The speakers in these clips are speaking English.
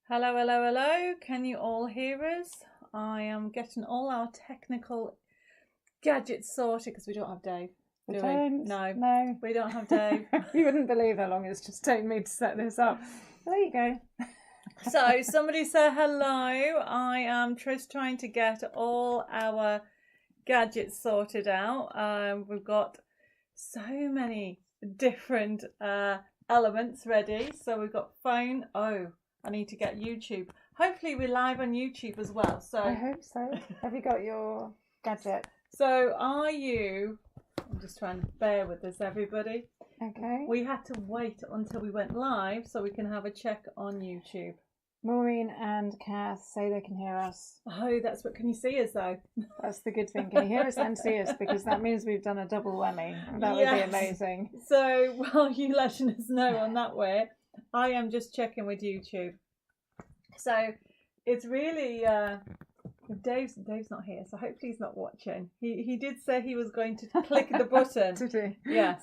Hello, hello, hello. Can you all hear us? I am getting all our technical gadgets sorted because we don't have Dave. We don't. No. We don't have Dave. You wouldn't believe how long it's just taken me to set this up. There you go. So somebody say hello. I am just trying to get all our gadgets sorted out. We've got so many different elements ready. So we've got phone. Oh, I need to get YouTube. Hopefully we're live on YouTube as well. So I hope so. Have you got your gadget? So are you... I'm just trying to bear with this, everybody. Okay. We had to wait until we went live so we can have a check on YouTube. Maureen and Kath say they can hear us. Oh, that's what... Can you see us, though? That's the good thing. Can you hear us and see us? Because that means we've done a double whammy. That would be amazing. So while you letting us know on that way, I am just checking with YouTube. So it's really... Dave's not here, so hopefully he's not watching. He did say he was going to click the button. Did he? Yes.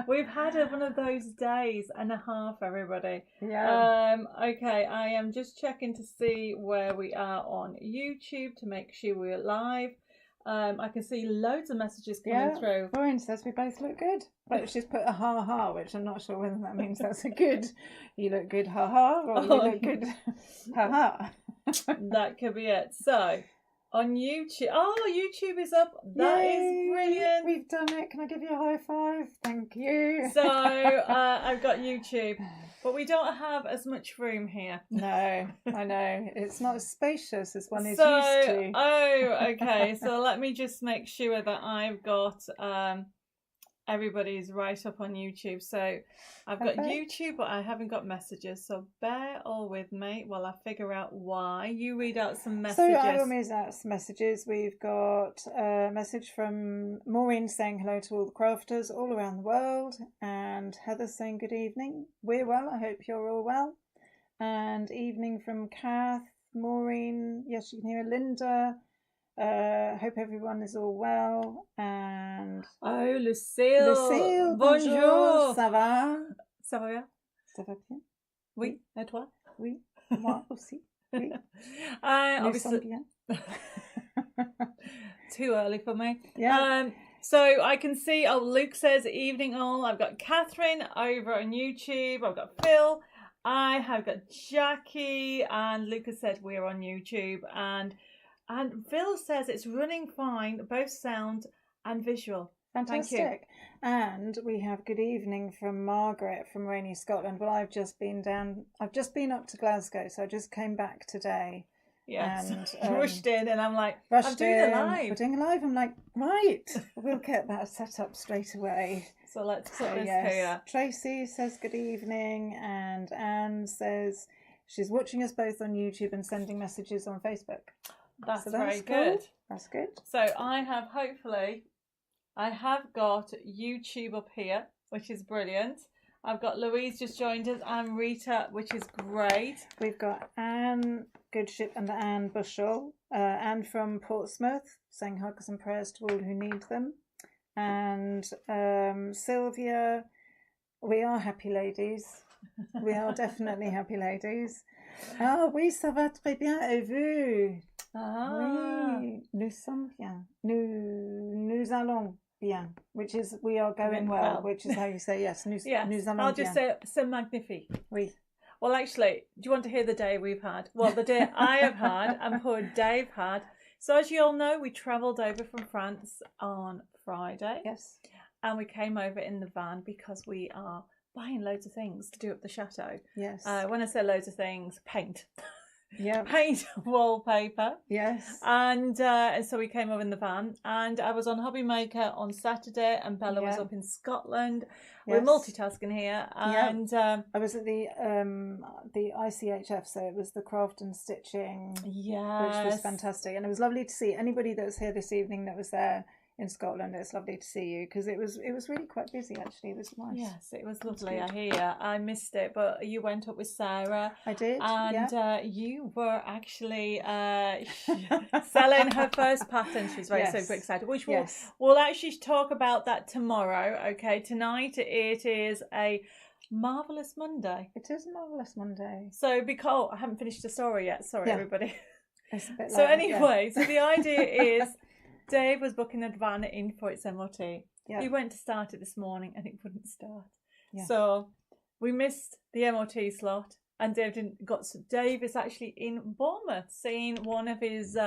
We've had one of those days and a half, everybody. Yeah. Okay, I am just checking to see where we are on YouTube to make sure we're live. I can see loads of messages coming through. Maureen says we both look good, but she's put a ha, which I'm not sure whether that means that's a good, you look good ha, or you look good ha. That could be it. So on YouTube, YouTube is up. That is brilliant. We've done it. Can I give you a high five? Thank you. So I've got YouTube, but we don't have as much room here. No, I know. It's not as spacious as one is used to. Oh, okay. So let me just make sure that I've got everybody's right up on YouTube. So I've got YouTube, but I haven't got messages. So bear all with me while I figure out why. You read out some messages. So I will read out some messages. We've got a message from Maureen saying hello to all the crafters all around the world, and Heather saying good evening. We're well. I hope you're all well. And evening from Kath, Maureen. Yes, you can hear Linda. Hope everyone is all well. And Lucille, bonjour. Ça va? Ça va bien? Ça va bien? Oui, et toi? Oui, moi aussi. Oui. Obviously, bien. Too early for me. Yeah. So I can see. Oh, Luke says evening all. I've got Catherine over on YouTube. I've got Phil. I have got Jackie, and Lucas said we're on YouTube, and Phil says it's running fine, both sound and visual. Fantastic. Thank you. And we have good evening from Margaret from rainy Scotland. Well, I've just been up to Glasgow, so I just came back today. Yes. And rushed in, and I'm like, I'm doing it live. We're doing it live. I'm like, right, we'll get that set up straight away. So let's put this here. Tracy says good evening, and Anne says she's watching us both on YouTube and sending messages on Facebook. That's very good. That's good. So I have got YouTube up here, which is brilliant. I've got Louise just joined us and Rita, which is great. We've got Anne Goodship and Anne Bushell. Anne from Portsmouth saying hugs and prayers to all who need them. And Sylvia, we are happy ladies. We are definitely happy ladies. Ah oui, ça va très bien, et vous? Ah. Oui, nous sommes bien. Nous allons bien, which is we are going well, which is how you say yes. Nous allons bien. I'll just say c'est magnifique. Oui. Well, actually, do you want to hear the day we've had? Well, the day I have had and poor Dave had. So as you all know, we travelled over from France on Friday. Yes. And we came over in the van because we are buying loads of things to do up the chateau. Yes. When I say loads of things, paint. Yeah. Paint, wallpaper. Yes. And so we came over in the van, and I was on Hobby Maker on Saturday, and Bella was up in Scotland. We're multitasking here, and I was at the ICHF, so it was the craft and stitching, which was fantastic, and it was lovely to see anybody that was here this evening that was there in Scotland. It's lovely to see you because it was really quite busy actually. It was nice. Yes, it was lovely. I hear. I missed it, but you went up with Sarah. I did, and you were actually selling her first pattern. She's very super excited. Which we'll actually talk about that tomorrow. Okay, tonight it is a Marvellous Monday. It is Marvellous Monday. So because I haven't finished the story yet. Sorry, everybody. It's a bit So loud, anyway, so the idea is Dave was booking a van in for its MOT. Yeah. He went to start it this morning and it wouldn't start. Yeah. So we missed the MOT slot, and Dave is actually in Bournemouth seeing one of his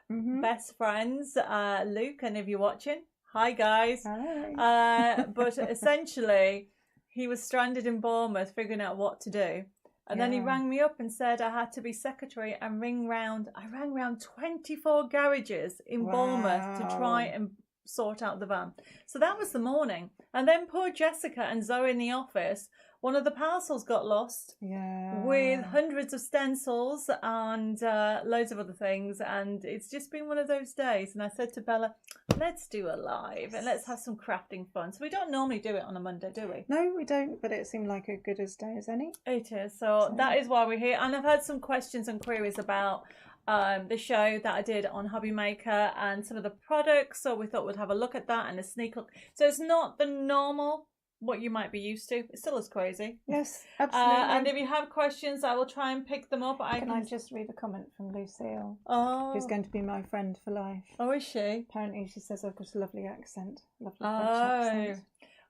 best friends, Luke. And if you're watching, hi guys. Hi. But essentially, he was stranded in Bournemouth figuring out what to do. And then he rang me up and said I had to be secretary and ring round. I rang round 24 garages in Bournemouth to try and sort out the van. So that was the morning. And then poor Jessica and Zoe in the office, one of the parcels got lost with hundreds of stencils and loads of other things. And it's just been one of those days. And I said to Bella, let's do a live and let's have some crafting fun. So we don't normally do it on a Monday, do we? No, we don't, but it seemed like a good as day as any. It is. So that is why we're here. And I've had some questions and queries about the show that I did on Hobby Maker and some of the products. So we thought we'd have a look at that and a sneak look. So it's not the normal what you might be used to. It's still as crazy. Yes, absolutely. And if you have questions, I will try and pick them up. Can I just read a comment from Lucille? Oh. Who's going to be my friend for life. Oh, is she? Apparently she says I've got a lovely accent. Lovely French accent.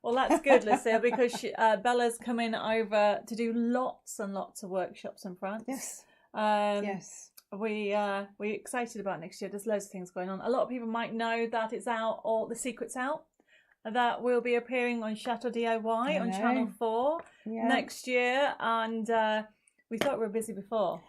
Well, that's good, Lucille, because Bella's coming over to do lots and lots of workshops in France. Yes. Yes. We're excited about next year. There's loads of things going on. A lot of people might know that it's out, or the secret's out. That will be appearing on Chateau DIY on Channel 4 next year. And we thought we were busy before,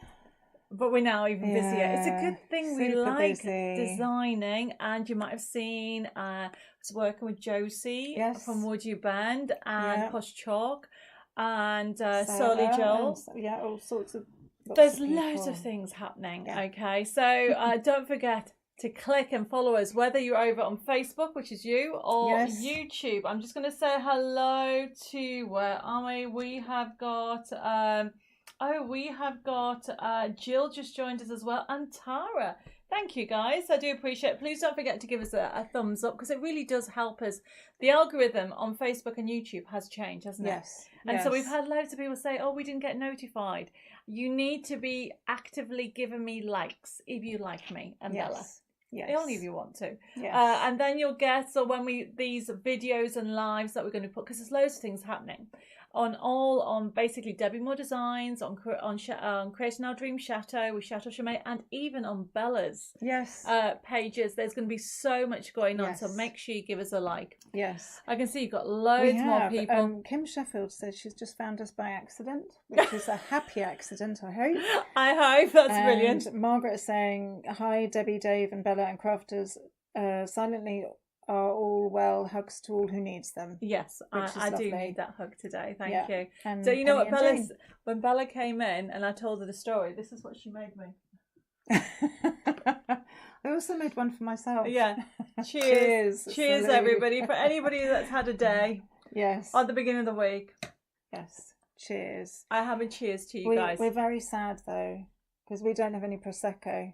but we're now even busier. It's a good thing. We like designing. And you might have seen I was working with Josie from Would You Bend and Push Chalk and Solly Joel. All sorts of... There's loads of things happening. Okay, so don't forget to click and follow us, whether you're over on Facebook, which is you, or YouTube. I'm just going to say hello to, where are we? We have got, Jill just joined us as well, and Tara. Thank you, guys. I do appreciate it. Please don't forget to give us a thumbs up, because it really does help us. The algorithm on Facebook and YouTube has changed, hasn't it? Yes. And so we've had loads of people say, oh, we didn't get notified. You need to be actively giving me likes if you like me and Bella. Yes. Only if you want to. Yes. And then you'll get, so when these videos and lives that we're going to put, because there's loads of things happening on basically Debbi Moore Designs, on Creation Our Dream Chateau with Chateau Chimay, and even on Bella's pages. There's going to be so much going on, so make sure you give us a like. Yes. I can see you've got loads more people. Kim Sheffield says she's just found us by accident, which is a happy accident, I hope. I hope. That's brilliant. Margaret is saying, hi, Debbie, Dave and Bella and Crafters. Silently are all well. Hugs to all who needs them. Yes, I do need that hug today. Thank you. And so you know what, when Bella came in and I told her the story, this is what she made me. I also made one for myself. Yeah. Cheers. Cheers, everybody. For anybody that's had a day. Yes. At the beginning of the week. Yes. Cheers. I have a cheers to you guys. We're very sad though, because we don't have any Prosecco.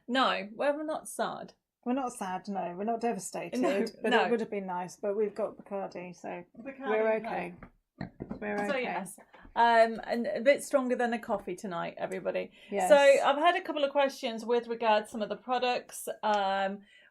No, we're not sad. We're not sad, no. We're not devastated. But it would have been nice. But we've got Bacardi, so we're okay. We're okay. So yes. And a bit stronger than a coffee tonight, everybody. Yes. So I've had a couple of questions with regard to some of the products,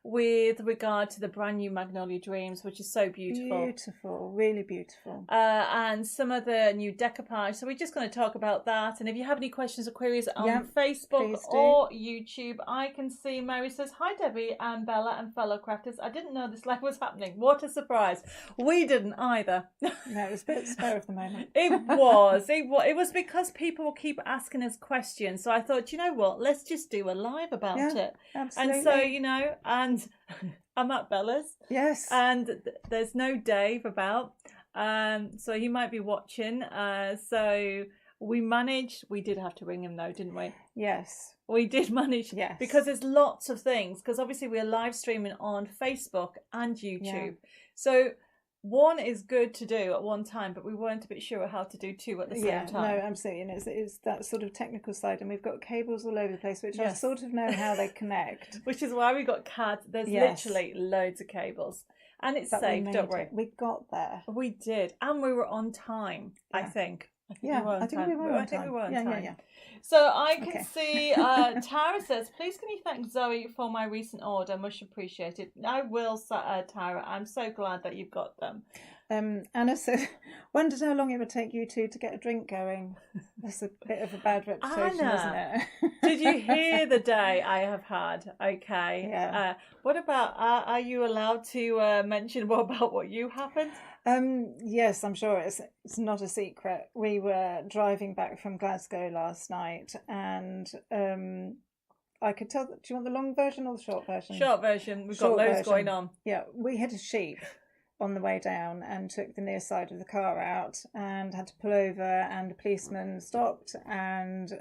with regard to the brand new Magnolia Dreams, which is so beautiful. Beautiful, really beautiful. And some of the new decoupage. So we're just going to talk about that. And if you have any questions or queries on Facebook or YouTube, I can see Mary says, hi Debbie and Bella and fellow crafters. I didn't know this live was happening. What a surprise. We didn't either. No, it was a bit spur of the moment. It was. It was because people will keep asking us questions. So I thought, you know what, let's just do a live about it. Absolutely. And so, you know, and I'm at Bella's. Yes. And there's no Dave about. So he might be watching. So we did have to ring him though, didn't we? Yes. We did manage. Yes. Because there's lots of things. Because obviously we're live streaming on Facebook and YouTube. Yeah. So one is good to do at one time, but we weren't a bit sure how to do two at the same time. No, absolutely. And it's that sort of technical side, and we've got cables all over the place, which I Yes. sort of know how they connect. Which is why we got CAD. There's literally loads of cables. And it's safe, don't worry. We got there. We did. And we were on time, I think. I think we were on time. Yeah. So I can see Tara says, please can you thank Zoe for my recent order? Much appreciated. I will, Tara. I'm so glad that you've got them. Anna said, wondered how long it would take you two to get a drink going. That's a bit of a bad reputation, isn't it? Did you hear the day I have had? Okay. Yeah. What about, are you allowed to mention more about what you happened? Yes, I'm sure it's not a secret. We were driving back from Glasgow last night, and I could tell. Do you want the long version or the short version? Short version. We've got loads going on. Yeah, we hit a sheep on the way down and took the near side of the car out and had to pull over, and a policeman stopped and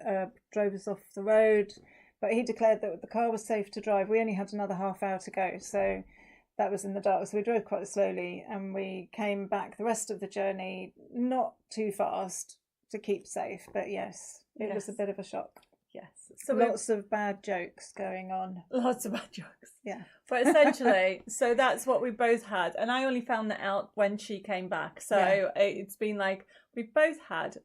drove us off the road. But he declared that the car was safe to drive. We only had another half hour to go, so that was in the dark. So we drove quite slowly, and we came back the rest of the journey not too fast to keep safe. But yes, it was a bit of a shock. Yes. So lots of bad jokes going on. Lots of bad jokes. Yeah. But essentially, so that's what we both had. And I only found that out when she came back. So it's been like we both had.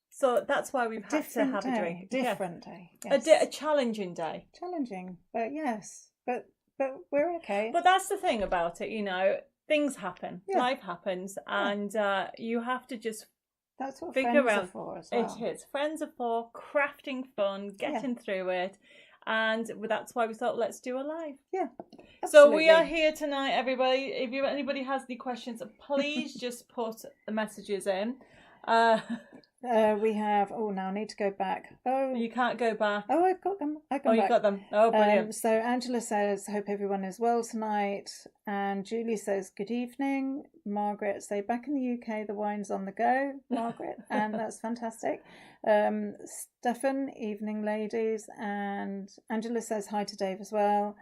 So that's why we've had to have a drink. Different day. Yes. A challenging day. Challenging. But yes. But we're okay. But that's the thing about it, you know, things happen. Yeah. Life happens. And you have to just that's what figure friends out are for as well. It is. Friends are for crafting fun, getting through it. And that's why we thought, let's do a live. Yeah. Absolutely. So we are here tonight, everybody. If anybody has any questions, please just put the messages in. We have. Oh, now I need to go back. Oh, you can't go back. Oh, I've got them. You got them. Oh, brilliant. So Angela says, "Hope everyone is well tonight." And Julie says, "Good evening." Margaret say, "Back in the UK, the wine's on the go." Margaret, and that's fantastic. Stefan, evening, ladies, and Angela says hi to Dave as well.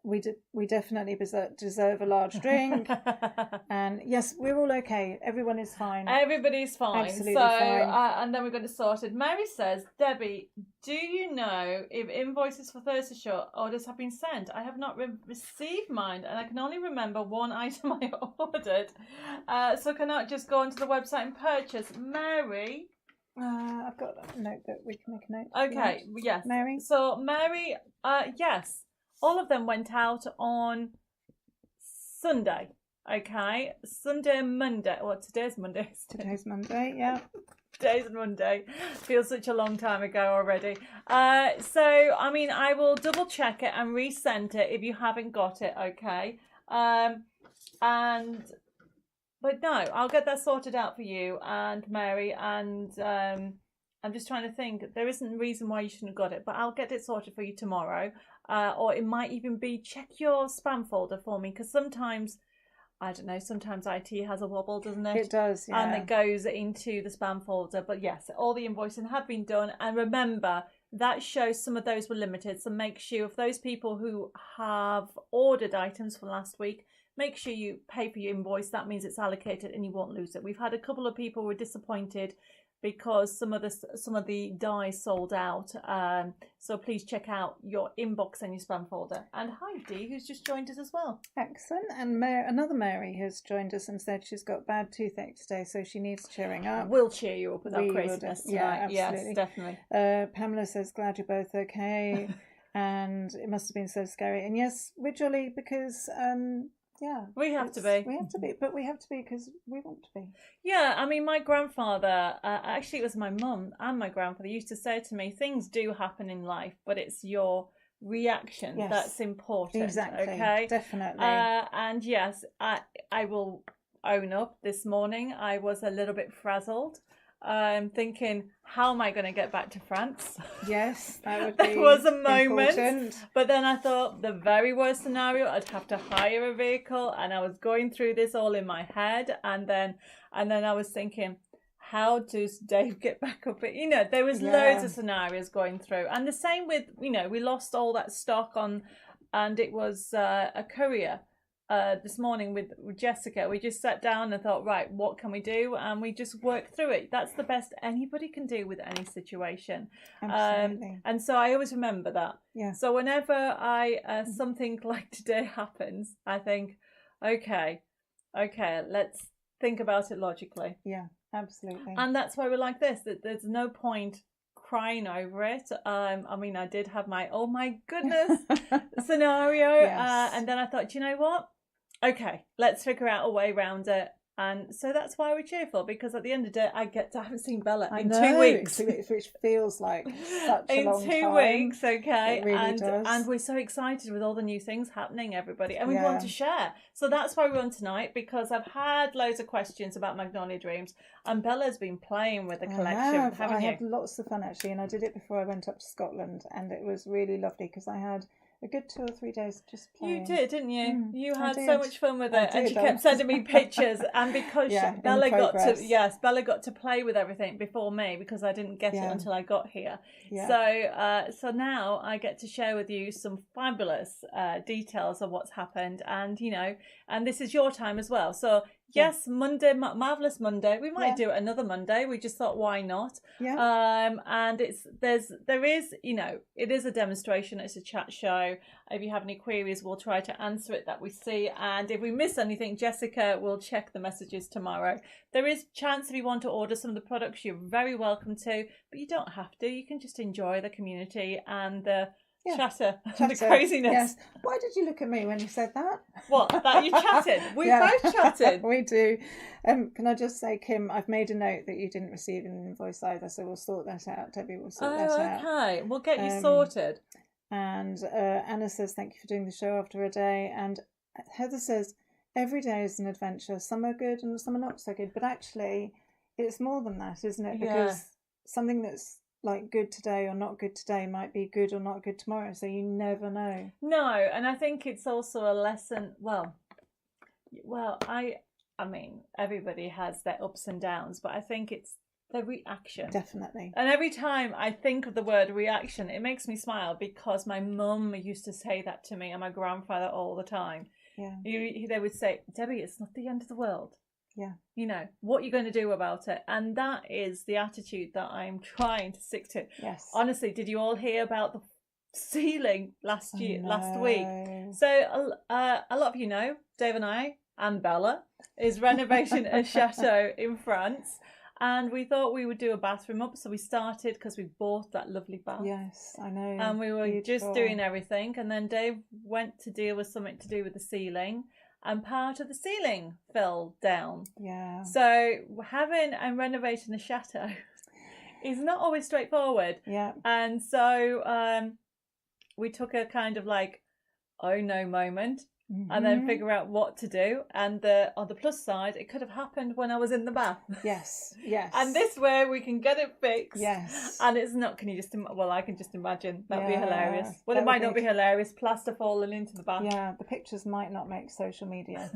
We definitely deserve a large drink. And yes, we're all okay. Everyone is fine. Everybody's fine. Absolutely fine. And then we're going to sort it. Mary says, Debbie, do you know if invoices for Thursday show orders have been sent? I have not received mine, and I can only remember one item I ordered. So can I just go onto the website and purchase? Mary? I've got a note that we can make a note. Okay, yes. Mary? So Mary, yes. All of them went out on Sunday, okay? Sunday and Monday. Well, today's Monday. Today's Monday, yeah. Today's Monday. Feels such a long time ago already. So, I mean, I will double check it and resend it if you haven't got it, okay? But no, I'll get that sorted out for you and Mary, and I'm just trying to think. There isn't a reason why you shouldn't have got it, but I'll get it sorted for you tomorrow. Or it might even be, check your spam folder for me, because sometimes, I don't know, sometimes IT has a wobble, doesn't it? It does, yeah. And it goes into the spam folder. But yes, all the invoicing have been done. And remember, that shows some of those were limited. So make sure, if those people who have ordered items for last week, make sure you pay for your invoice. That means it's allocated and you won't lose it. We've had a couple of people who were disappointed because some of the dies sold out. So please check out your inbox and your spam folder. And hi Dee, who's just joined us as well. Excellent. And another Mary has joined us and said she's got bad toothache today, so she needs cheering up. We'll cheer you up with our craziness tonight. Yeah, absolutely. Yes, definitely. Pamela says, glad you're both okay. And it must have been so scary. And yes, we're jolly because yeah, we have to be. We have to be, but we have to be because we want to be. Yeah, I mean, my grandfather, actually it was my mum and my grandfather used to say to me, things do happen in life, but it's your reaction that's important. Exactly. Okay, definitely. And yes, I will own up. This morning I was a little bit frazzled. Thinking, how am I going to get back to France? Yes, that would be there was a moment, important. But then I thought the very worst scenario, I'd have to hire a vehicle, and I was going through this all in my head, and then I was thinking, how does Dave get back up? You know, there was loads of scenarios going through, and the same with, you know, we lost all that stock on, and it was a courier. this morning with Jessica. We just sat down and thought, right, what can we do? And we just worked through it. That's the best anybody can do with any situation. Absolutely. And so I always remember that. Yeah. So whenever something like today happens, I think, okay, let's think about it logically. Yeah, absolutely. And that's why we're like this, that there's no point crying over it. I mean, I did have my oh my goodness scenario, Yes. and then I thought, you know what, okay, let's figure out a way around it. And so that's why we're cheerful, because at the end of the day, I haven't seen Bella in 2 weeks, which feels like such a long time. In 2 weeks, okay. It really does. And we're so excited with all the new things happening, everybody, and we want to share. So that's why we're on tonight, because I've had loads of questions about Magnolia Dreams, and Bella's been playing with the collection, haven't you? I had lots of fun actually, and I did it before I went up to Scotland, and it was really lovely because I had a good 2 or 3 days just playing. You did, didn't you? You had did. so much fun with it, and she I kept sending me pictures. And because Bella got to play with everything before me, because I didn't get it until I got here. Yeah. So now I get to share with you some fabulous details of what's happened, and and this is your time as well. So yes, Monday, Marvellous Monday. We might do it another Monday. We just thought, why not? Yeah. And there is, it is a demonstration. It's a chat show. If you have any queries, we'll try to answer it that we see. And if we miss anything, Jessica will check the messages tomorrow. There is chance if you want to order some of the products, you're very welcome to, but you don't have to. You can just enjoy the community and the chatter, the craziness. Yes. Why did you look at me when you said that? What? That you chatted? We both chatted. We do. Can I just say, Kim, I've made a note that you didn't receive an invoice either, so we'll sort that out. Debbi will sort that out. Okay, we'll get you sorted. And Anna says, thank you for doing the show after a day. And Heather says, every day is an adventure. Some are good and some are not so good. But actually, it's more than that, isn't it? Because something that's like good today or not good today might be good or not good tomorrow. So you never know. No, and I think it's also a lesson. Well, I mean, everybody has their ups and downs, but I think it's the reaction. Definitely. And every time I think of the word reaction, it makes me smile, because my mum used to say that to me and my grandfather all the time. Yeah. They would say, Debbi, it's not the end of the world. Yeah. What are you going to do about it? And that is the attitude that I'm trying to stick to. Yes. Honestly, did you all hear about the ceiling last week? So a lot of Dave and I and Bella is renovating a chateau in France. And we thought we would do a bathroom up, so we started because we bought that lovely bath. Yes, I know. And we were just doing everything, and then Dave went to deal with something to do with the ceiling, and part of the ceiling fell down. Yeah. So having and renovating a chateau is not always straightforward. Yeah. And so we took a kind of like, oh no moment. And then figure out what to do. And on the plus side, it could have happened when I was in the bath. Yes, yes. And this way we can get it fixed. Yes. And it's not, can you just, I can just imagine. That'd be hilarious. Well, it might not be hilarious. Plaster falling into the bath. Yeah, the pictures might not make social media.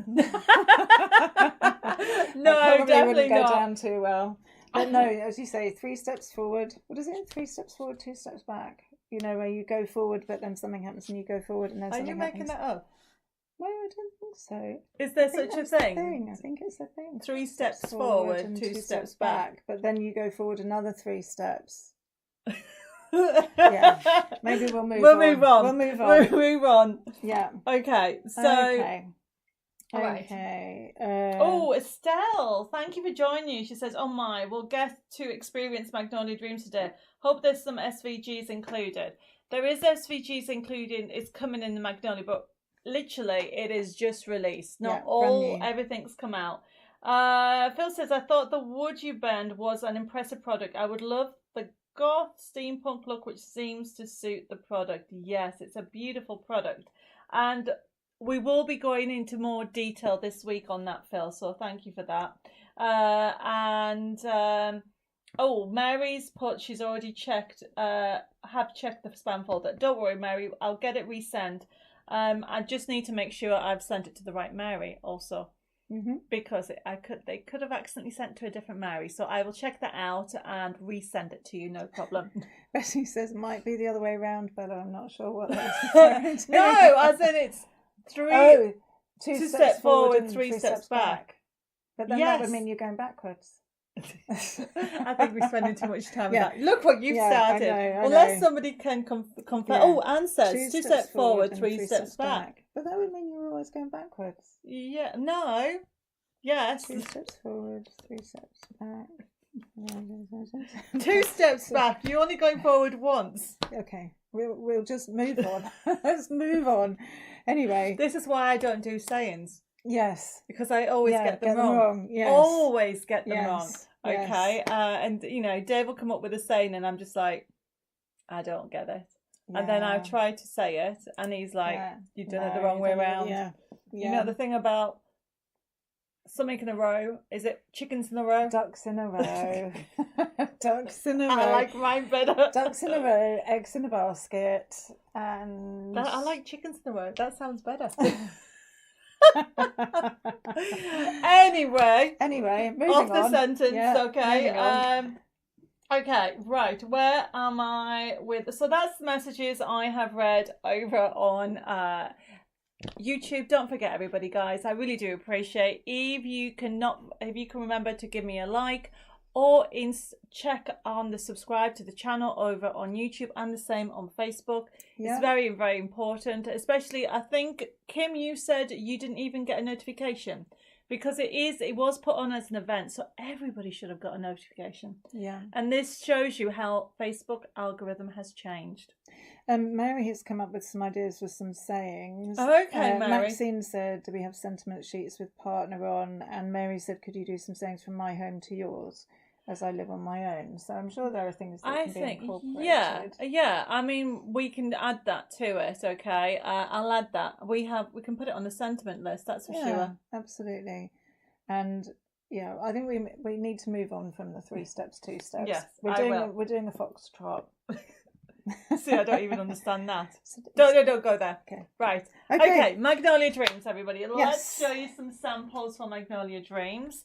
No, definitely wouldn't go down too well. But no, as you say, 3 steps forward. What is it? 3 steps forward, 2 steps back. Where you go forward, but then something happens and you go forward and then something happens. Are you making that up? No, I don't think so. Is there such a thing? I think it's a thing. 3 steps forward and 2 steps back. But then you go forward another 3 steps. Yeah. Maybe we'll move on. We'll move on. Yeah. Okay. So. Okay. Estelle, thank you for joining. She says, oh my, we'll get to experience Magnolia Dreams today. Hope there's some SVGs included. There is SVGs included. It's coming in the Magnolia, but literally it is just released. Not everything's come out. Phil says, I thought the wood you burned was an impressive product. I would love the goth steampunk look, which seems to suit the product. Yes, it's a beautiful product. And we will be going into more detail this week on that, Phil, so thank you for that. Mary's put, she's already checked, have checked the spam folder. Don't worry, Mary, I'll get it resent. I just need to make sure I've sent it to the right Mary also, because they could have accidentally sent to a different Mary. So I will check that out and resend it to you, no problem. Bessie says it might be the other way around, but I'm not sure what that's referring to. No, as in it's 3. Two steps forward, and 3 steps back. But then that would mean you're going backwards. I think we're spending too much time with Yeah. that. Look what you've started. I know. Unless somebody can confirm. Yeah. Oh, Anne says 2 steps forward, and 3 steps back. But that would mean you're always going backwards. Yeah, no. Yes. 2 steps forward, 3 steps back. 2 steps back. You're only going forward once. Okay, we'll just move on. Let's move on. Anyway, this is why I don't do sayings. Yes, because I always get them wrong. Yes. Always get them wrong. Yes. Okay, and Dave will come up with a saying, and I'm just like, I don't get it. Yeah. And then I try to say it, and he's like, you've done it the wrong way around. Yeah. You know the thing about something in a row, is it chickens in a row? Ducks in a row. Ducks in a row. I like mine better. Ducks in a row, eggs in a basket, and... I like chickens in a row. That sounds better. Anyway, moving off the on. Sentence, okay. Okay, right. Where am I with? So that's the messages I have read over on YouTube. Don't forget, everybody, guys. I really do appreciate if you can remember to give me a like, or check on the subscribe to the channel over on YouTube, and the same on Facebook. It's very, very important, especially, I think, Kim, you said you didn't even get a notification, because it was put on as an event, so everybody should have got a notification. Yeah. And this shows you how Facebook algorithm has changed. Mary has come up with some ideas for some sayings. Okay, Mary. Maxine said, do we have sentiment sheets with partner on? And Mary said, could you do some sayings from my home to yours, as I live on my own? So I'm sure there are things that can be incorporated. Yeah. I mean, we can add that to it. Okay, I'll add that. We can put it on the sentiment list. That's for sure. Absolutely. And yeah, I think we need to move on from the 3 steps, 2 steps. Yes, we're doing a foxtrot. See, I don't even understand that. Don't go there. Okay. Right. Okay. Magnolia Dreams, everybody. Let's show you some samples for Magnolia Dreams.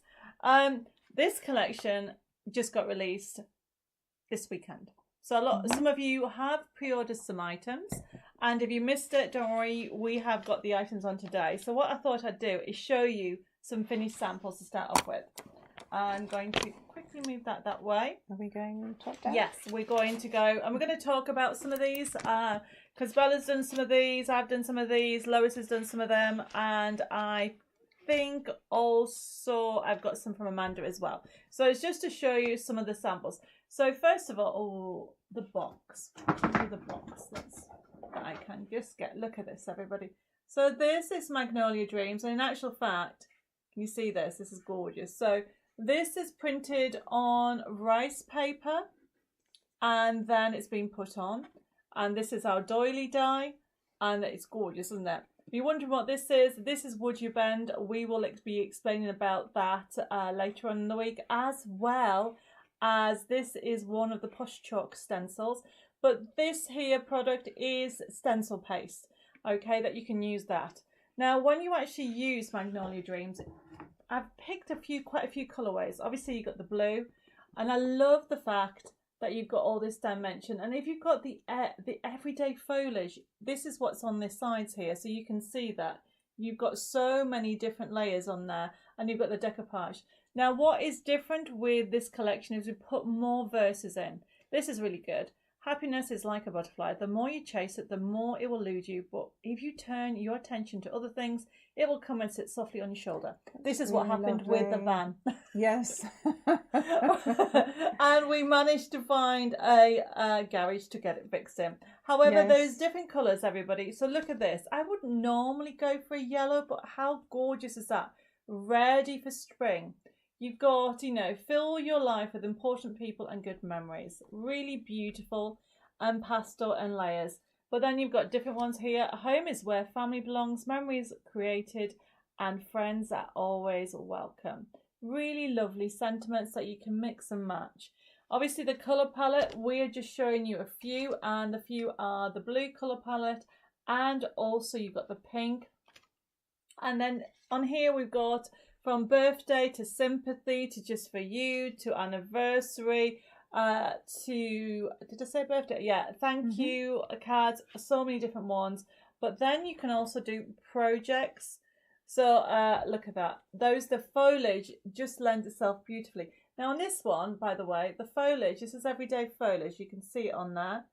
This collection just got released this weekend. So some of you have pre-ordered some items, and if you missed it, don't worry, we have got the items on today. So what I thought I'd do is show you some finished samples to start off with. I'm going to quickly move that way. Are we going top down? Yes, we're going to go, and we're going to talk about some of these, because Bella's done some of these, I've done some of these, Lois has done some of them, and I think also I've got some from Amanda as well. So it's just to show you some of the samples. So first of all, the box. I can just look at this, everybody. So this is Magnolia Dreams, and in actual fact, can you see this? This is gorgeous. So this is printed on rice paper, and then it's been put on. And this is our doily die, and it's gorgeous, isn't it? If you're wondering what this is Would You Bend. We will be explaining about that later on in the week, as well as this is one of the Push Chalk stencils. But this here product is stencil paste, okay, that you can use that. Now, when you actually use Magnolia Dreams, I've picked quite a few colorways. Obviously, you've got the blue, and I love the fact that you've got all this dimension. And if you've got the everyday foliage, this is what's on the sides here, so you can see that you've got so many different layers on there, and you've got the decoupage. Now, what is different with this collection is we put more verses in. This is really good. Happiness is like a butterfly. The more you chase it, the more it will elude you. But if you turn your attention to other things, it will come and sit softly on your shoulder. This is what happened with the van. Yes. And we managed to find a garage to get it fixed in. However, there's different colours, everybody. So look at this. I wouldn't normally go for a yellow, but how gorgeous is that? Ready for spring. You've got, fill your life with important people and good memories. Really beautiful, and pastel and layers. But then you've got different ones here. Home is where family belongs, memories created, and friends are always welcome. Really lovely sentiments that you can mix and match. Obviously, the colour palette, we're just showing you a few, and the few are the blue colour palette, and also you've got the pink. And then on here we've got from birthday to sympathy to just for you to anniversary to, did I say birthday? Yeah, thank you cards, so many different ones. But then you can also do projects. So look at that. The foliage just lends itself beautifully. Now on this one, by the way, the foliage, this is everyday foliage. You can see it on there.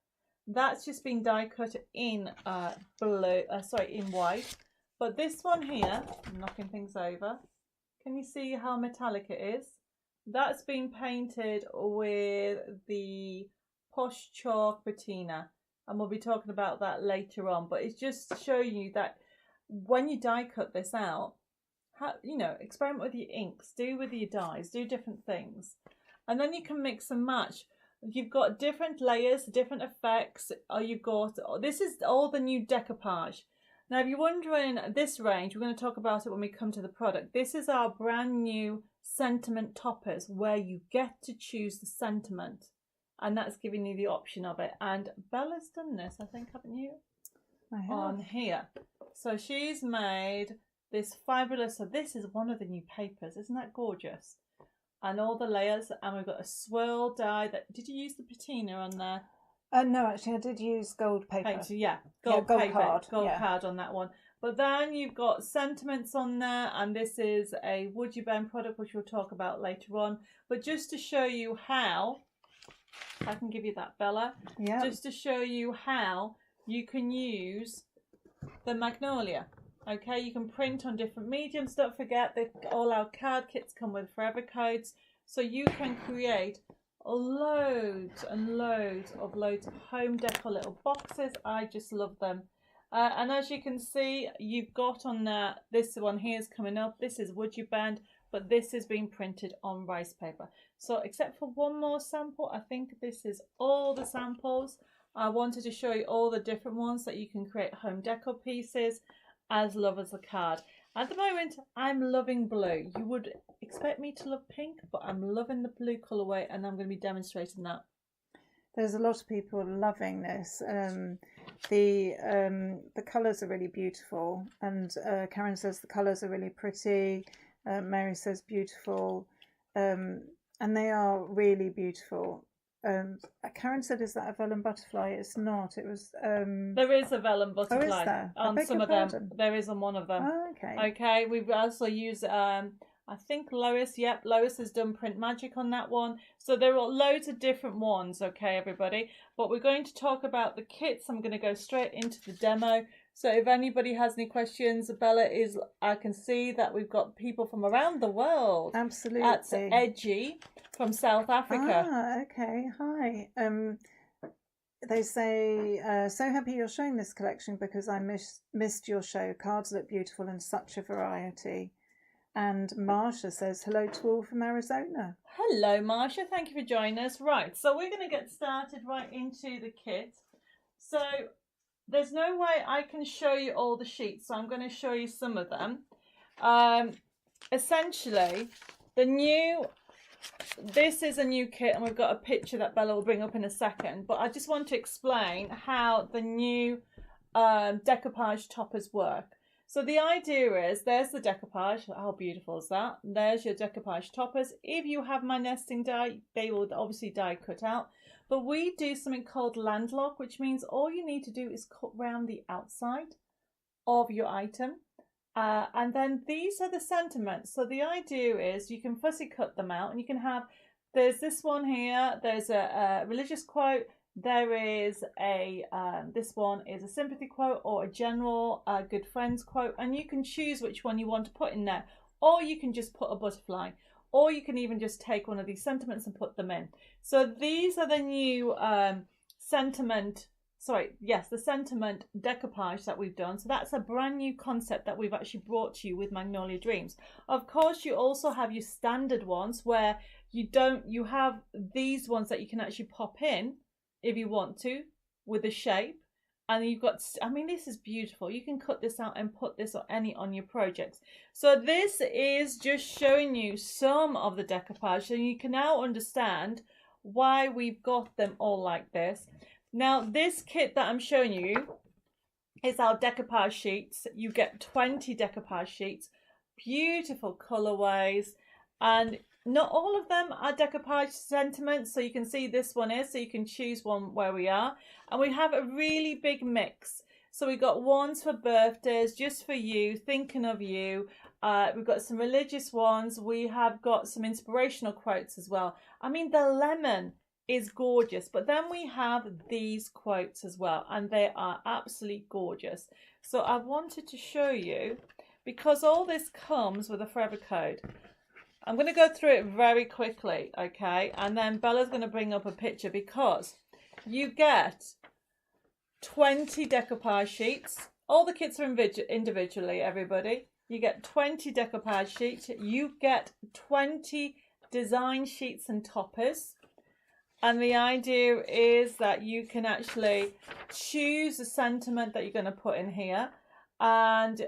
That's just been die cut in in white. But this one here, I'm knocking things over. Can you see how metallic it is? That's been painted with the Posh Chalk patina, and we'll be talking about that later on. But it's just showing you that when you die cut this out, experiment with your inks, do with your dyes, do different things, and then you can mix and match. You've got different layers, different effects. This is all the new decoupage. Now, if you're wondering, this range, we're going to talk about it when we come to the product. This is our brand new sentiment toppers, where you get to choose the sentiment, and that's giving you the option of it. And Bella's done this, I think, haven't you? I have. On here. So she's made this fabulous, so this is one of the new papers. Isn't that gorgeous? And all the layers, and we've got a swirl die. Did you use the patina on there? No, actually, I did use gold paper. Gold paper, card. Card on that one. But then you've got sentiments on there, and this is a Would You Bend product, which we'll talk about later on. But just to show you how, I can give you that, Bella. Yeah. Just to show you how you can use the Magnolia. Okay, you can print on different mediums. Don't forget that all our card kits come with forever codes, so you can create loads and loads of home decor little boxes. I just love them. And as you can see, you've got on there, this one here is coming up. This is Would You Bend, but this is being printed on rice paper. So except for one more sample, I think this is all the samples. I wanted to show you all the different ones that you can create home decor pieces as love as a card. At the moment, I'm loving blue. You would expect me to love pink, but I'm loving the blue colourway, and I'm going to be demonstrating that. There's a lot of people loving this. The colours are really beautiful, and Karen says the colours are really pretty. Mary says beautiful, and they are really beautiful. Karen said, "Is that a vellum butterfly?" It's not. It was. There is a vellum butterfly. Oh, is there? On some of them. There is on one of them. Oh, okay. Okay. We've also used. I think Lois. Yep, Lois has done print magic on that one. So there are loads of different ones. Okay, everybody. But we're going to talk about the kits. I'm going to go straight into the demo. So if anybody has any questions, Bella I can see that we've got people from around the world. Absolutely. That's Edgy from South Africa. Ah, okay. Hi. They say, so happy you're showing this collection because I missed your show. Cards look beautiful and such a variety. And Marsha says, hello to all from Arizona. Hello, Marsha. Thank you for joining us. Right, so we're going to get started right into the kit. So there's no way I can show you all the sheets, so I'm going to show you some of them. Essentially, this is a new kit, and we've got a picture that Bella will bring up in a second, but I just want to explain how the new decoupage toppers work. So the idea is, there's the decoupage. How beautiful is that? There's your decoupage toppers. If you have my nesting die, they will obviously die cut out. But we do something called landlock, which means all you need to do is cut round the outside of your item. And then these are the sentiments. So the idea is you can fussy cut them out, and you can have, there's this one here, there's a religious quote, there is this one is a sympathy quote or a general good friends quote, and you can choose which one you want to put in there. Or you can just put a butterfly, or you can even just take one of these sentiments and put them in. So these are the new the sentiment decoupage that we've done. So that's a brand new concept that we've actually brought to you with Magnolia Dreams. Of course, you also have your standard ones where you have these ones that you can actually pop in if you want to with a shape. And you've got, I mean, this is beautiful. You can cut this out and put this on your projects. So this is just showing you some of the decoupage, so you can now understand why we've got them all like this. Now, this kit that I'm showing you is our decoupage sheets. You get 20 decoupage sheets, beautiful colorways, and not all of them are decoupage sentiments. So you can see this one is, so you can choose one where we are. And we have a really big mix. So we got ones for birthdays, just for you, thinking of you. We've got some religious ones. We have got some inspirational quotes as well. I mean, the lemon is gorgeous, but then we have these quotes as well, and they are absolutely gorgeous. So I wanted to show you, because all this comes with a forever code. I'm going to go through it very quickly, okay? And then Bella's going to bring up a picture, because you get 20 decoupage sheets. All the kits are individually, everybody. You get 20 decoupage sheets. You get 20 design sheets and toppers. And the idea is that you can actually choose the sentiment that you're going to put in here. And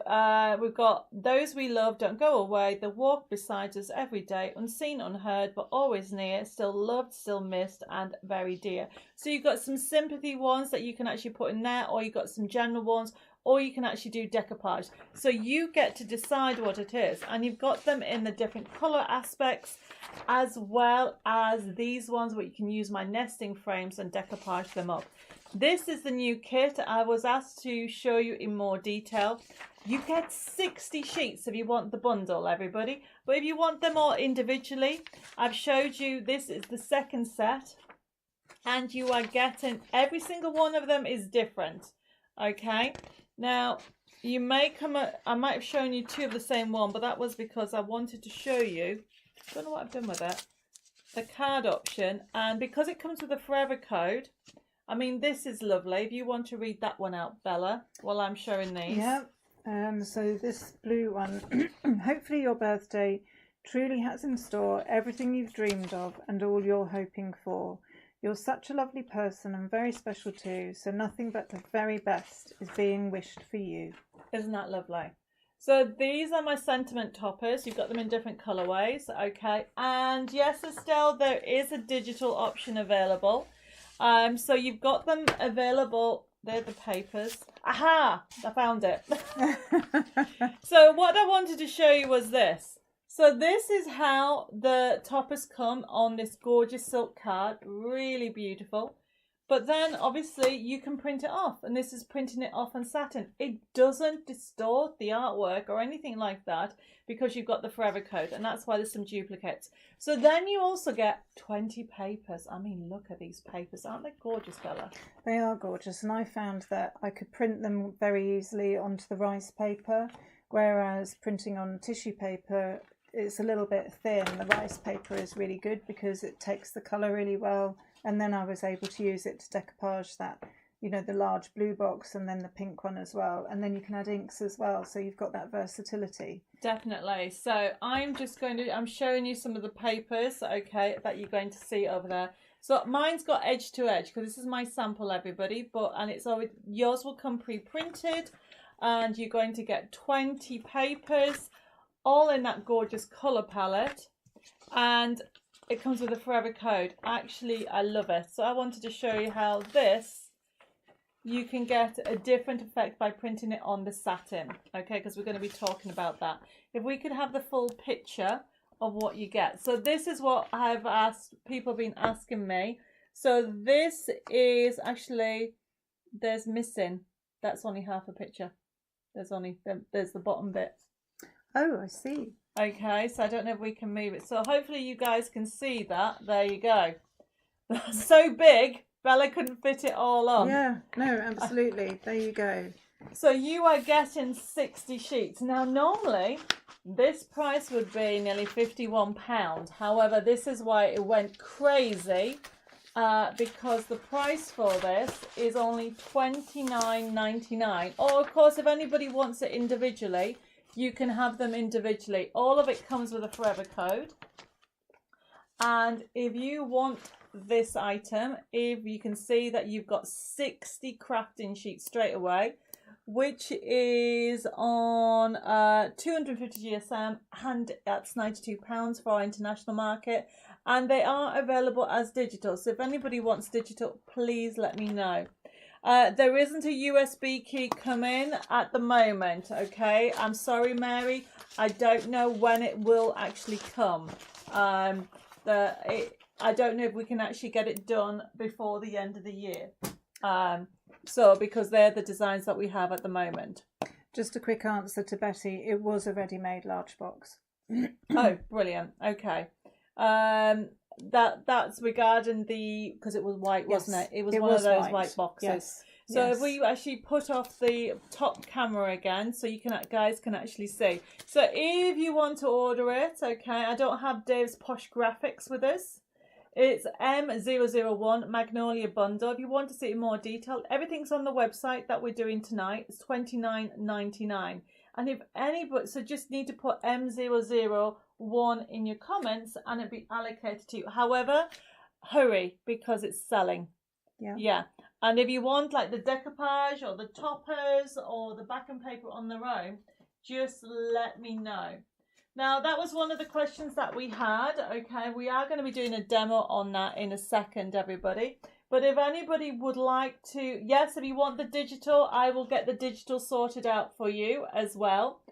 we've got those we love, don't go away, the walk beside us every day, unseen, unheard, but always near, still loved, still missed, and very dear. So you've got some sympathy ones that you can actually put in there, or you've got some general ones, or you can actually do decoupage. So you get to decide what it is, and you've got them in the different colour aspects, as well as these ones where you can use my nesting frames and decoupage them up. This is the new kit. I was asked to show you in more detail. You get 60 sheets if you want the bundle, everybody. But if you want them all individually, I've showed you this is the second set. And you are getting, every single one of them is different. Okay. Now, you may I might have shown you two of the same one, but that was because I wanted to show you, I don't know what I've done with it, the card option. And because it comes with a forever code, I mean, this is lovely. If you want to read that one out, Bella, while I'm showing these. Yeah. So this blue one, hopefully your birthday truly has in store everything you've dreamed of and all you're hoping for. You're such a lovely person and very special too, so nothing but the very best is being wished for you. Isn't that lovely? So these are my sentiment toppers. You've got them in different colorways, okay? And yes, Estelle, there is a digital option available. So you've got them available. They're the papers. Aha! I found it. So what I wanted to show you was this. So this is how the toppers come on this gorgeous silk card. Really beautiful. But then obviously you can print it off, and this is printing it off on satin. It doesn't distort the artwork or anything like that, because you've got the forever code, and that's why there's some duplicates. So then you also get 20 papers. I mean, look at these papers. Aren't they gorgeous, Bella? They are gorgeous, and I found that I could print them very easily onto the rice paper, whereas printing on tissue paper, it's a little bit thin. The rice paper is really good because it takes the colour really well. And then I was able to use it to decoupage that, you know, the large blue box and then the pink one as well. And then you can add inks as well. So you've got that versatility. Definitely. So I'm showing you some of the papers, okay, that you're going to see over there. So mine's got edge to edge because this is my sample, everybody. And it's always, yours will come pre-printed, and you're going to get 20 papers, all in that gorgeous colour palette. And it comes with a forever code. Actually, I love it. So I wanted to show you how this, you can get a different effect by printing it on the satin. Okay, because we're going to be talking about that. If we could have the full picture of what you get. So this is what I've asked, people have been asking me. So this is actually, there's missing. That's only half a picture. There's the bottom bit. Oh, I see. Okay, so I don't know if we can move it. So hopefully you guys can see that. There you go. So big, Bella couldn't fit it all on. Yeah, no, absolutely. There you go. So you are getting 60 sheets. Now, normally, this price would be nearly £51. However, this is why it went crazy, because the price for this is only $29.99. Or, of course, if anybody wants it individually, you can have them individually. All of it comes with a forever code. And if you want this item, if you can see that you've got 60 crafting sheets straight away, which is on 250 GSM, and that's £92 for our international market. And they are available as digital. So if anybody wants digital, please let me know. There isn't a USB key coming at the moment, okay? I'm sorry, Mary. I don't know when it will actually come. I don't know if we can actually get it done before the end of the year. So because they're the designs that we have at the moment. Just a quick answer to Betty. It was a ready-made large box. Oh, brilliant. Okay. That's regarding because it was white, wasn't it? It was one of those white boxes. Yes. So if we actually put off the top camera again, so you guys can actually see. So if you want to order it, okay, I don't have Dave's posh graphics with us. It's M001 Magnolia Bundle. If you want to see it in more detail, everything's on the website that we're doing tonight. It's $29.99. And if anybody, so just need to put M001 in your comments and it'll be allocated to you. However, hurry because it's selling. Yeah. And if you want like the decoupage or the toppers or the backing paper on their own, just let me know. Now, that was one of the questions that we had. Okay, we are going to be doing a demo on that in a second, everybody. But if anybody would like to, yes, if you want the digital, I will get the digital sorted out for you as well.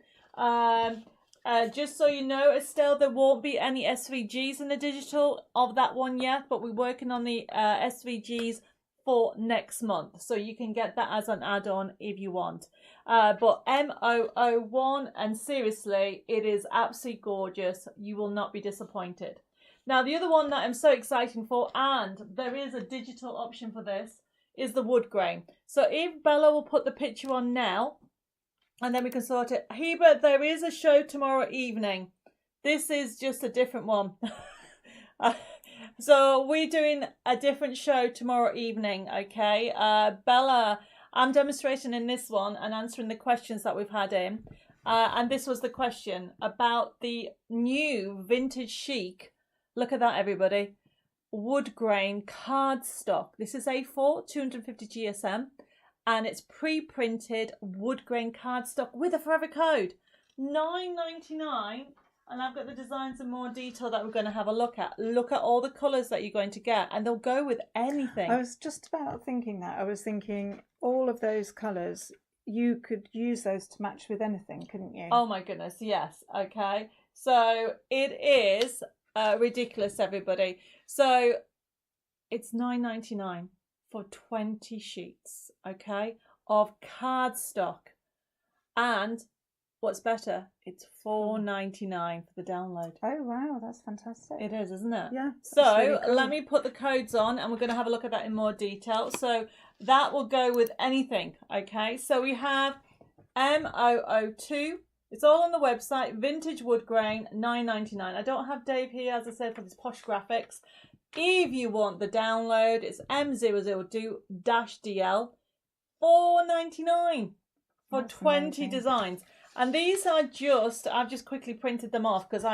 Just so you know, Estelle, there won't be any SVGs in the digital of that one yet, but we're working on the SVGs for next month. So you can get that as an add-on if you want. But M001, and seriously, it is absolutely gorgeous. You will not be disappointed. Now, the other one that I'm so excited for, and there is a digital option for this, is the wood grain. So if Bella will put the picture on now, and then we can sort it. Heba, there is a show tomorrow evening. This is just a different one. So we're doing a different show tomorrow evening, okay? Bella, I'm demonstrating in this one and answering the questions that we've had in. And this was the question about the new vintage chic. Look at that, everybody. Wood grain cardstock. This is A4, 250 GSM. And it's pre-printed wood grain cardstock with a forever code. $9.99. And I've got the designs in more detail that we're going to have a look at. Look at all the colours that you're going to get. And they'll go with anything. I was just about thinking that. I was thinking all of those colours, you could use those to match with anything, couldn't you? Oh my goodness, yes. Okay. So it is ridiculous, everybody. So it's $9.99 for 20 sheets, okay, of cardstock. And what's better, it's $4.99 for the download. Oh wow, that's fantastic. It is, isn't it? Yeah. So really cool. let me put the codes on and we're going to have a look at that in more detail. So that will go with anything, okay? So we have M002. It's all on the website. Vintage wood grain, $9.99. I don't have Dave here, as I said, for this posh graphics. If you want the download, it's M002-DL, $4.99 for That's 20 amazing. designs. And these are I've just quickly printed them off because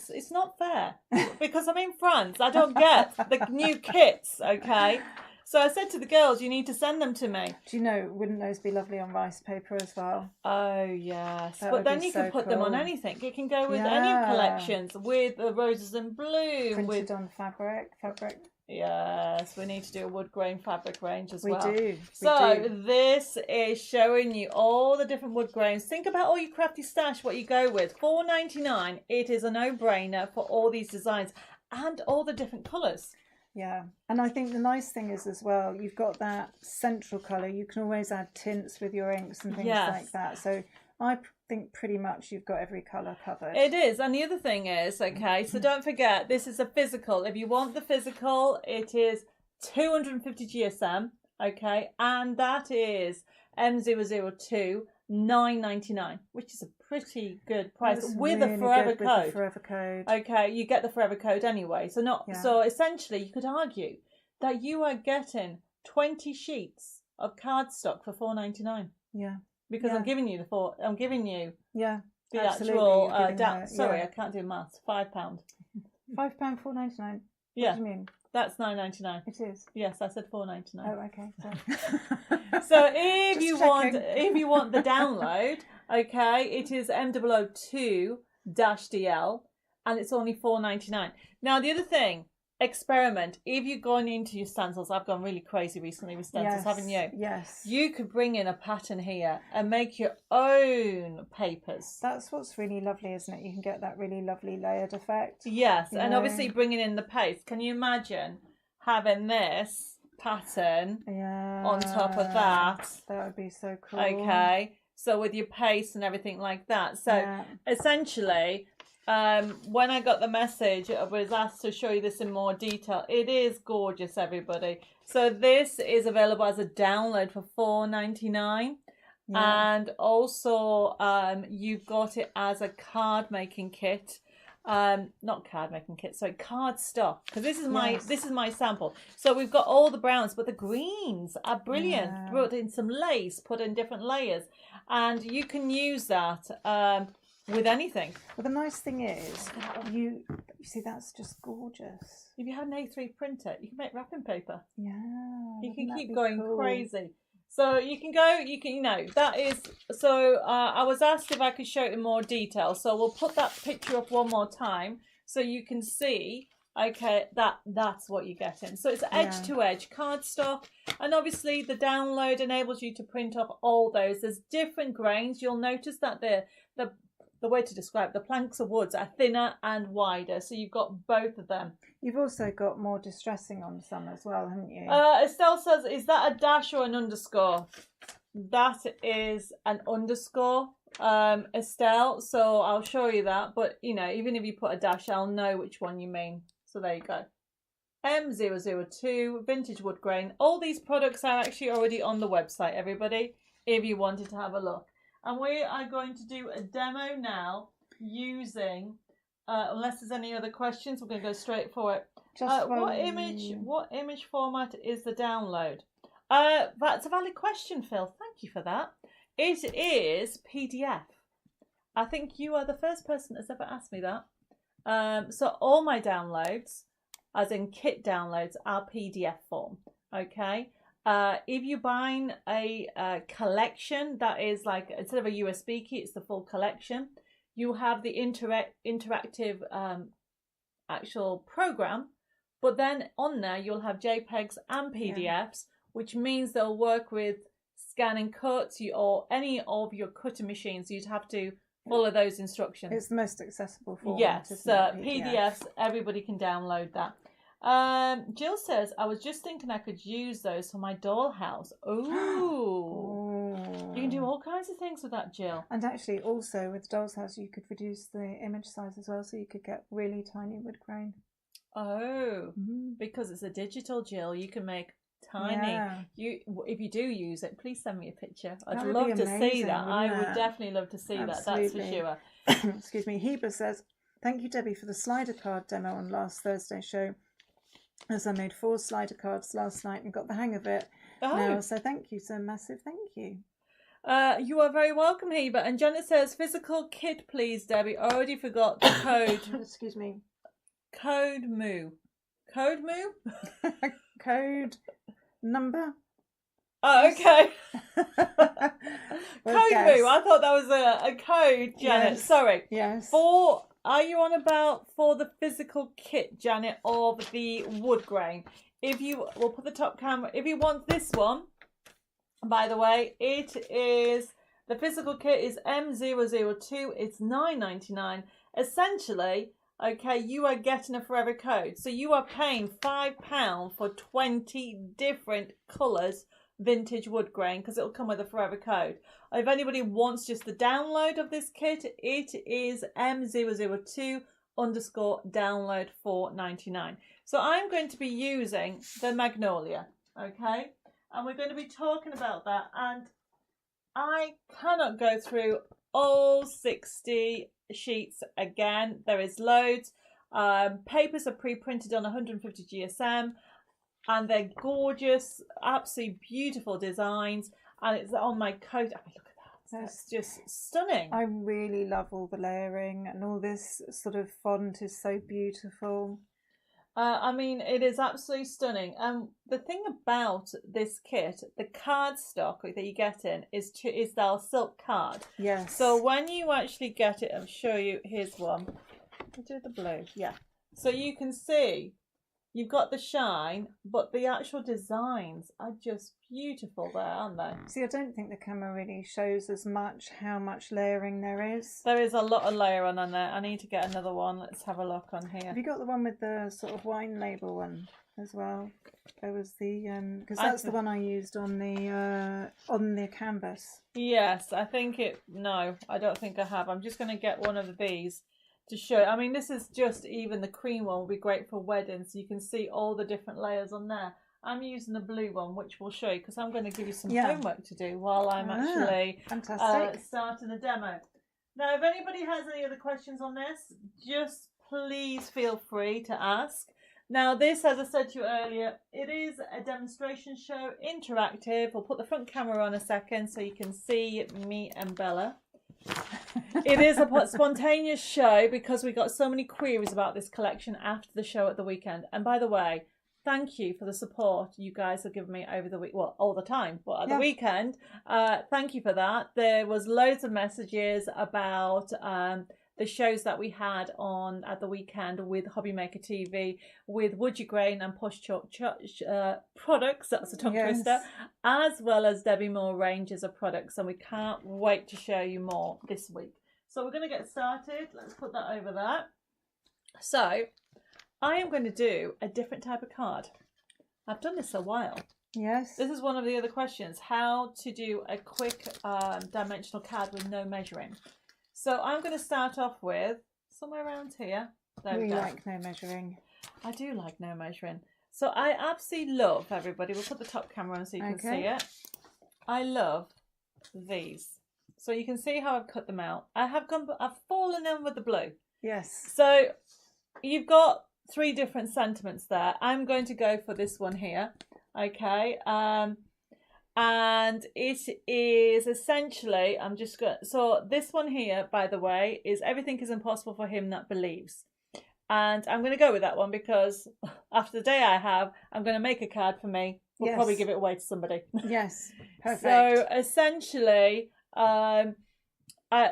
it's not fair. Because I'm in France, I don't get the new kits, okay? So I said to the girls, you need to send them to me. Do you know, wouldn't those be lovely on rice paper as well? Oh, yes. That But then would be you can so put them on cool. anything. It can go with any Yeah. collections, with the roses in bloom. Printed on fabric. Yes, we need to do a wood grain fabric range as We well. do. So this is showing you all the different wood grains. Think about all your crafty stash, what you go with. $4.99. It is a no-brainer for all these designs and all the different colours. Yeah, and I think the nice thing is as well, you've got that central colour. You can always add tints with your inks and things like that. So I think pretty much you've got every colour covered. It is. And the other thing is, okay, so don't forget, this is a physical. If you want the physical, it is 250 GSM, okay, and that is M002, $9.99, which is a pretty good price. That's with really a forever good with code. the forever code. Okay, you get the forever code anyway. So essentially you could argue that you are getting 20 sheets of cardstock for $4.99. Yeah. Because I'm giving you the Yeah. the absolutely. actual You're giving I can't do maths. £5. £5, $4.99. Yeah. What do you mean? That's $9.99. It is. Yes, I said $4.99. Oh, okay. So if you checking. want the download, okay, it is M002-DL and it's only $4.99. Now the other thing, experiment. If you're going into your stencils, I've gone really crazy recently with stencils, haven't you? Yes. You could bring in a pattern here and make your own papers. That's what's really lovely, isn't it? You can get that really lovely layered effect. Yes, You and know? obviously bringing in the paste. Can you imagine having this pattern Yeah. on top of that. That would be so cool. Okay. So with your paste and everything like that. So essentially, when I got the message, I was asked to show you this in more detail. It is gorgeous, everybody. So this is available as a download for $4.99. Yeah. And also you've got it as a card making kit. Not card making kit, sorry, card stock, because this is my sample. So we've got all the browns, but the greens are brilliant. Yeah. Put in some lace, put in different layers, and you can use that with anything. Well, the nice thing is, you see, that's just gorgeous. If you had an A3 printer, you can make wrapping paper. Yeah. You can keep going crazy. So you can go, that is, so I was asked if I could show it in more detail. So we'll put that picture up one more time so you can see, okay, that's what you're getting. So it's edge to edge cardstock. And obviously the download enables you to print off all those. There's different grains. You'll notice that the way to describe the planks of woods are thinner and wider. So you've got both of them. You've also got more distressing on some as well, haven't you? Estelle says, is that a dash or an underscore? That is an underscore, Estelle. So I'll show you that. But, even if you put a dash, I'll know which one you mean. So there you go. M002, vintage wood grain. All these products are actually already on the website, everybody, if you wanted to have a look. And we are going to do a demo now using... unless there's any other questions, we're going to go straight for it. What image format is the download? That's a valid question, Phil. Thank you for that. It is PDF. I think you are the first person that's ever asked me that. So all my downloads, as in kit downloads, are PDF form. Okay. If you're buying a collection, that is like, instead of a USB key, it's the full collection. You have the interactive actual program, but then on there you'll have JPEGs and PDFs, which means they'll work with scan and cut or any of your cutter machines. You'd have to follow those instructions. It's the most accessible format. Yes, PDFs, everybody can download that. Jill says, I was just thinking I could use those for my dollhouse. Ooh. You can do all kinds of things with that, Jill. And actually, also with Doll's House, you could reduce the image size as well, so you could get really tiny wood grain. Oh, because it's a digital, Jill, you can make tiny. Yeah. If you do use it, please send me a picture. I'd love to see that. I would definitely love to see that. That's for sure. Excuse me. Heber says, thank you, Debbie, for the slider card demo on last Thursday's show, as I made 4 slider cards last night and got the hang of it now. So thank you, so massive thank you. You are very welcome, Heber. And Janet says, physical kit, please, Debbie. I already forgot the code. Excuse me. Code moo. Code moo? Code number? Oh, okay. Code moo. I thought that was a code, Janet. Yes. Sorry. Yes. Are you on about for the physical kit, Janet, of the wood grain? We'll put the top camera. If you want this one, by the way, the physical kit is M002. It's $9.99. Essentially, okay, you are getting a forever code. So you are paying £5 for 20 different colours vintage wood grain, because it'll come with a forever code. If anybody wants just the download of this kit, it is M002 _download $4.99. So I'm going to be using the Magnolia, okay? And we're going to be talking about that. And I cannot go through all 60 sheets again. There is loads. Papers are pre-printed on 150 GSM. And they're gorgeous, absolutely beautiful designs. And it's on my coat. I mean, look at that. That's just stunning. I really love all the layering, and all this sort of font is so beautiful. I mean, it is absolutely stunning. And the thing about this kit, the cardstock that you get in is our silk card. Yes. So when you actually get it, I'll show you. Here's one. I'll do the blue. Yeah. So you can see you've got the shine, but the actual designs are just beautiful there, aren't they? See, I don't think the camera really shows as much how much layering there is. There is a lot of layer on there. I need to get another one. Let's have a look on here. Have you got the one with the sort of wine label one? as well. There was the because that's the one I used on the canvas. Yes, I think it. No, I don't think I have. I'm just going to get one of these to show. I mean, this is just even the cream one will be great for weddings. So you can see all the different layers on there. I'm using the blue one, which we'll show you because I'm going to give you some homework to do while I'm actually starting the demo. Now, if anybody has any other questions on this, just please feel free to ask. Now, this, as I said to you earlier, it is a demonstration show, interactive. We'll put the front camera on a second so you can see me and Bella. It is a spontaneous show because we got so many queries about this collection after the show at the weekend. And by the way, thank you for the support you guys have given me over the week. Well, all the time, but at the weekend. Thank you for that. There was loads of messages about the shows that we had on at the weekend with Hobbymaker TV, with Wood You Grain and Push Chalk products, that's a tongue twister, as well as Debbi Moore ranges of products, and we can't wait to show you more this week. So we're going to get started. Let's put that over there. So I am going to do a different type of card. I've done this a while. Yes. This is one of the other questions, how to do a quick dimensional card with no measuring. So I'm going to start off with somewhere around here. There we go. Like no measuring. I do like no measuring. So I absolutely love, everybody, we'll put the top camera on so you can see it. I love these. So you can see how I've cut them out. I've fallen in with the blue. Yes. So you've got 3 different sentiments there. I'm going to go for this one here. Okay. And it is essentially, I'm just going, so this one here, by the way, is everything is impossible for him that believes. And I'm going to go with that one because after the day I have, I'm going to make a card for me. We'll probably give it away to somebody. Yes, perfect. So essentially,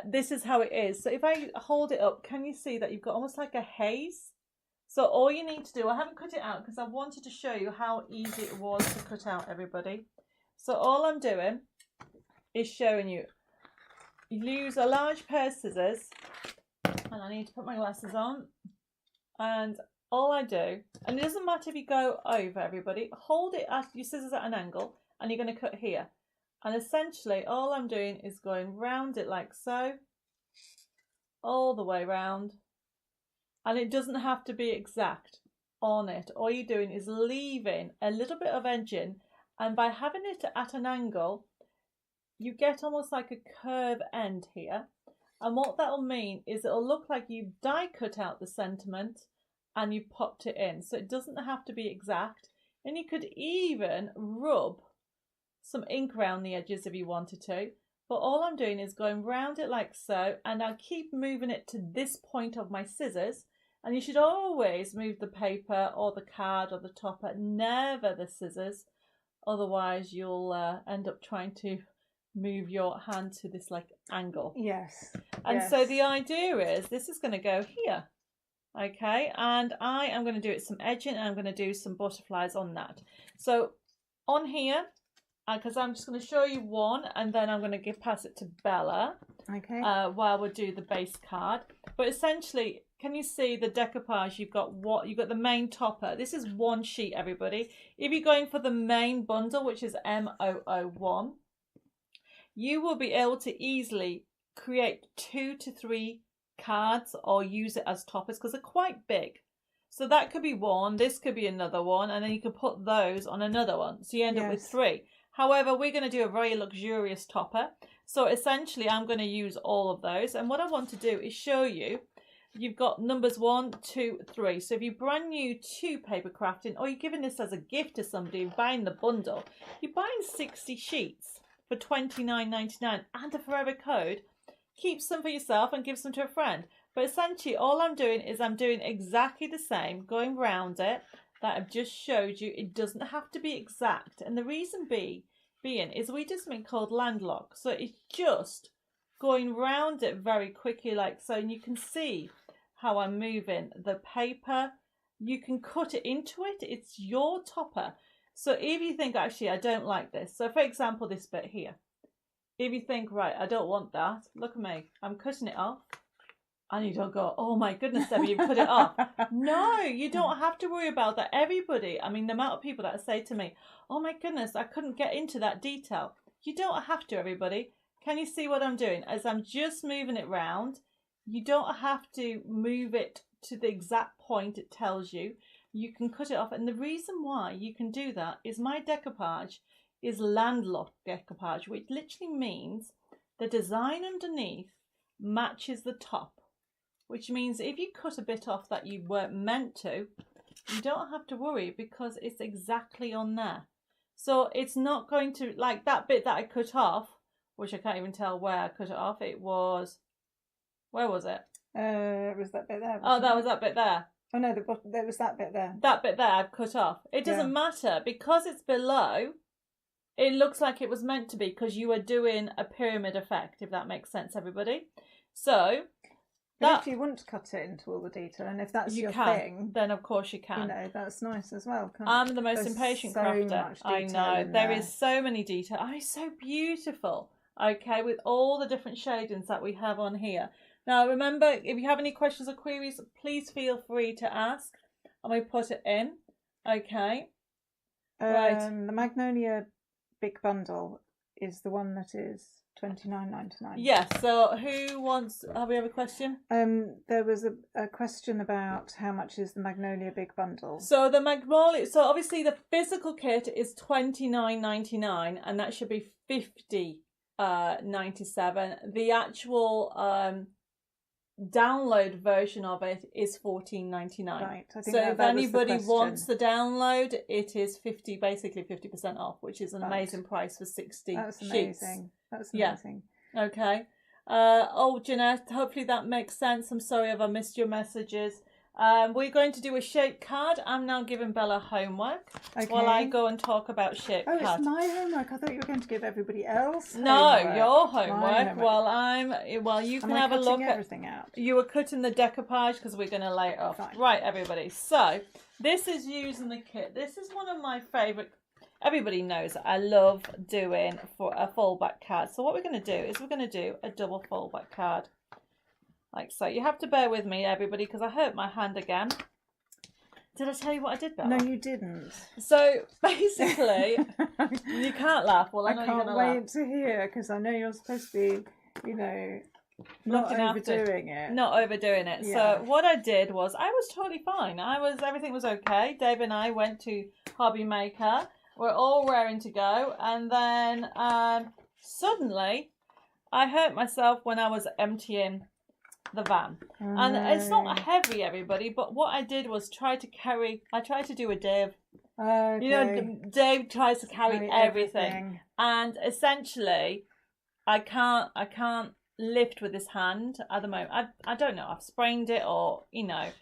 this is how it is. So if I hold it up, can you see that you've got almost like a haze? So all you need to do, I haven't cut it out because I wanted to show you how easy it was to cut out, everybody. So all I'm doing is showing you. You use a large pair of scissors, and I need to put my glasses on. And all I do, and it doesn't matter if you go over, everybody, hold it at your scissors at an angle, and you're going to cut here. And essentially, all I'm doing is going round it like so, all the way round. And it doesn't have to be exact on it. All you're doing is leaving a little bit of edging. And by having it at an angle, you get almost like a curve end here. And what that will mean is it'll look like you've die cut out the sentiment and you popped it in. So it doesn't have to be exact. And you could even rub some ink around the edges if you wanted to. But all I'm doing is going round it like so. And I'll keep moving it to this point of my scissors. And you should always move the paper or the card or the topper, never the scissors. Otherwise, you'll end up trying to move your hand to this like angle. Yes. And so the idea is this is going to go here. Okay. And I am going to do it some edging and I'm going to do some butterflies on that. So on here, because I'm just going to show you one and then I'm going to pass it to Bella. Okay. While we'll do the base card. But essentially, can you see the decoupage? You've got the main topper. This is one sheet, everybody. If you're going for the main bundle, which is M001, you will be able to easily create 2 to 3 cards or use it as toppers because they're quite big. So that could be one, this could be another one, and then you can put those on another one. So you end up with 3. However, we're going to do a very luxurious topper. So essentially, I'm going to use all of those. And what I want to do is show you, you've got numbers 1, 2, 3. So if you're brand new to paper crafting, or you're giving this as a gift to somebody, buying the bundle, you're buying 60 sheets for $29.99 and a forever code. Keep some for yourself and give some to a friend. But essentially, all I'm doing is I'm doing exactly the same, going round it, that I've just showed you. It doesn't have to be exact. And the reason being is we do something called landlock. So it's just going round it very quickly like so. And you can see how I'm moving the paper. You can cut it into it. It's your topper. So if you think, actually, I don't like this. So for example, this bit here. If you think, right, I don't want that. Look at me. I'm cutting it off. And you don't go, oh my goodness, Debbie, you put it off. No, you don't have to worry about that. Everybody, I mean, the amount of people that say to me, oh my goodness, I couldn't get into that detail. You don't have to, everybody. Can you see what I'm doing? As I'm just moving it round, you don't have to move it to the exact point it tells you. You can cut it off. And the reason why you can do that is my decoupage is landlocked decoupage, which literally means the design underneath matches the top, which means if you cut a bit off that you weren't meant to, you don't have to worry because it's exactly on there. So it's not going to, like that bit that I cut off, which I can't even tell where I cut it off. It was, where was it? It was that bit there. Oh, that was that bit there. Oh no, there was that bit there. That bit there I've cut off. It doesn't matter because it's below. It looks like it was meant to be because you are doing a pyramid effect, if that makes sense, everybody. So, but if you want to cut it into all the detail, and if that's your thing, then of course you can. You know, that's nice as well. I'm the most impatient crafter. I know. There is so many details. Oh, it's so beautiful. Okay, with all the different shadings that we have on here. Now, remember, if you have any questions or queries, please feel free to ask, and we put it in. Okay. Right. The Magnolia Big Bundle is the one that is $29.99. Yes. So, who wants? Have we have a question? There was a question about how much is the Magnolia Big Bundle. So the Magnolia. So obviously the physical kit is $29.99, and that should be $50.97. The actual download version of it is $14.99. Right. I think so if anybody wants the download, it is basically 50% off, which is an amazing price for 60 That's sheets. Amazing. That's amazing. Yeah. Okay. Oh, Jeanette, hopefully that makes sense. I'm sorry if I missed your messages. We're going to do a shape card. I'm now giving Bella homework while I go and talk about shape card. Oh, it's my homework. I thought you were going to give everybody else homework. Your homework. While you can have a look at everything out. You were cutting the decoupage because we're going to lay it off. Fine. Right, everybody. So this is using the kit. This is one of my favourite. Everybody knows I love doing for a foldback card. So what we're going to do is we're going to do a double foldback card. Like so. You have to bear with me, everybody, because I hurt my hand again. Did I tell you what I did, Bella? No, you didn't. So, basically, you can't laugh. Well, I know you're going to laugh. I can't wait to hear, because I know you're supposed to be, you know, not overdoing it. Not overdoing it. Yeah. So, what I did was, I was totally fine. Everything was okay. Dave and I went to Hobby Maker. We're all raring to go. And then, suddenly, I hurt myself when I was emptying the van. And it's not heavy, everybody, but what I did was I tried to do a Dave. Okay. You know, Dave tries to carry everything. And essentially I can't lift with his hand at the moment. I don't know, I've sprained it or, you know,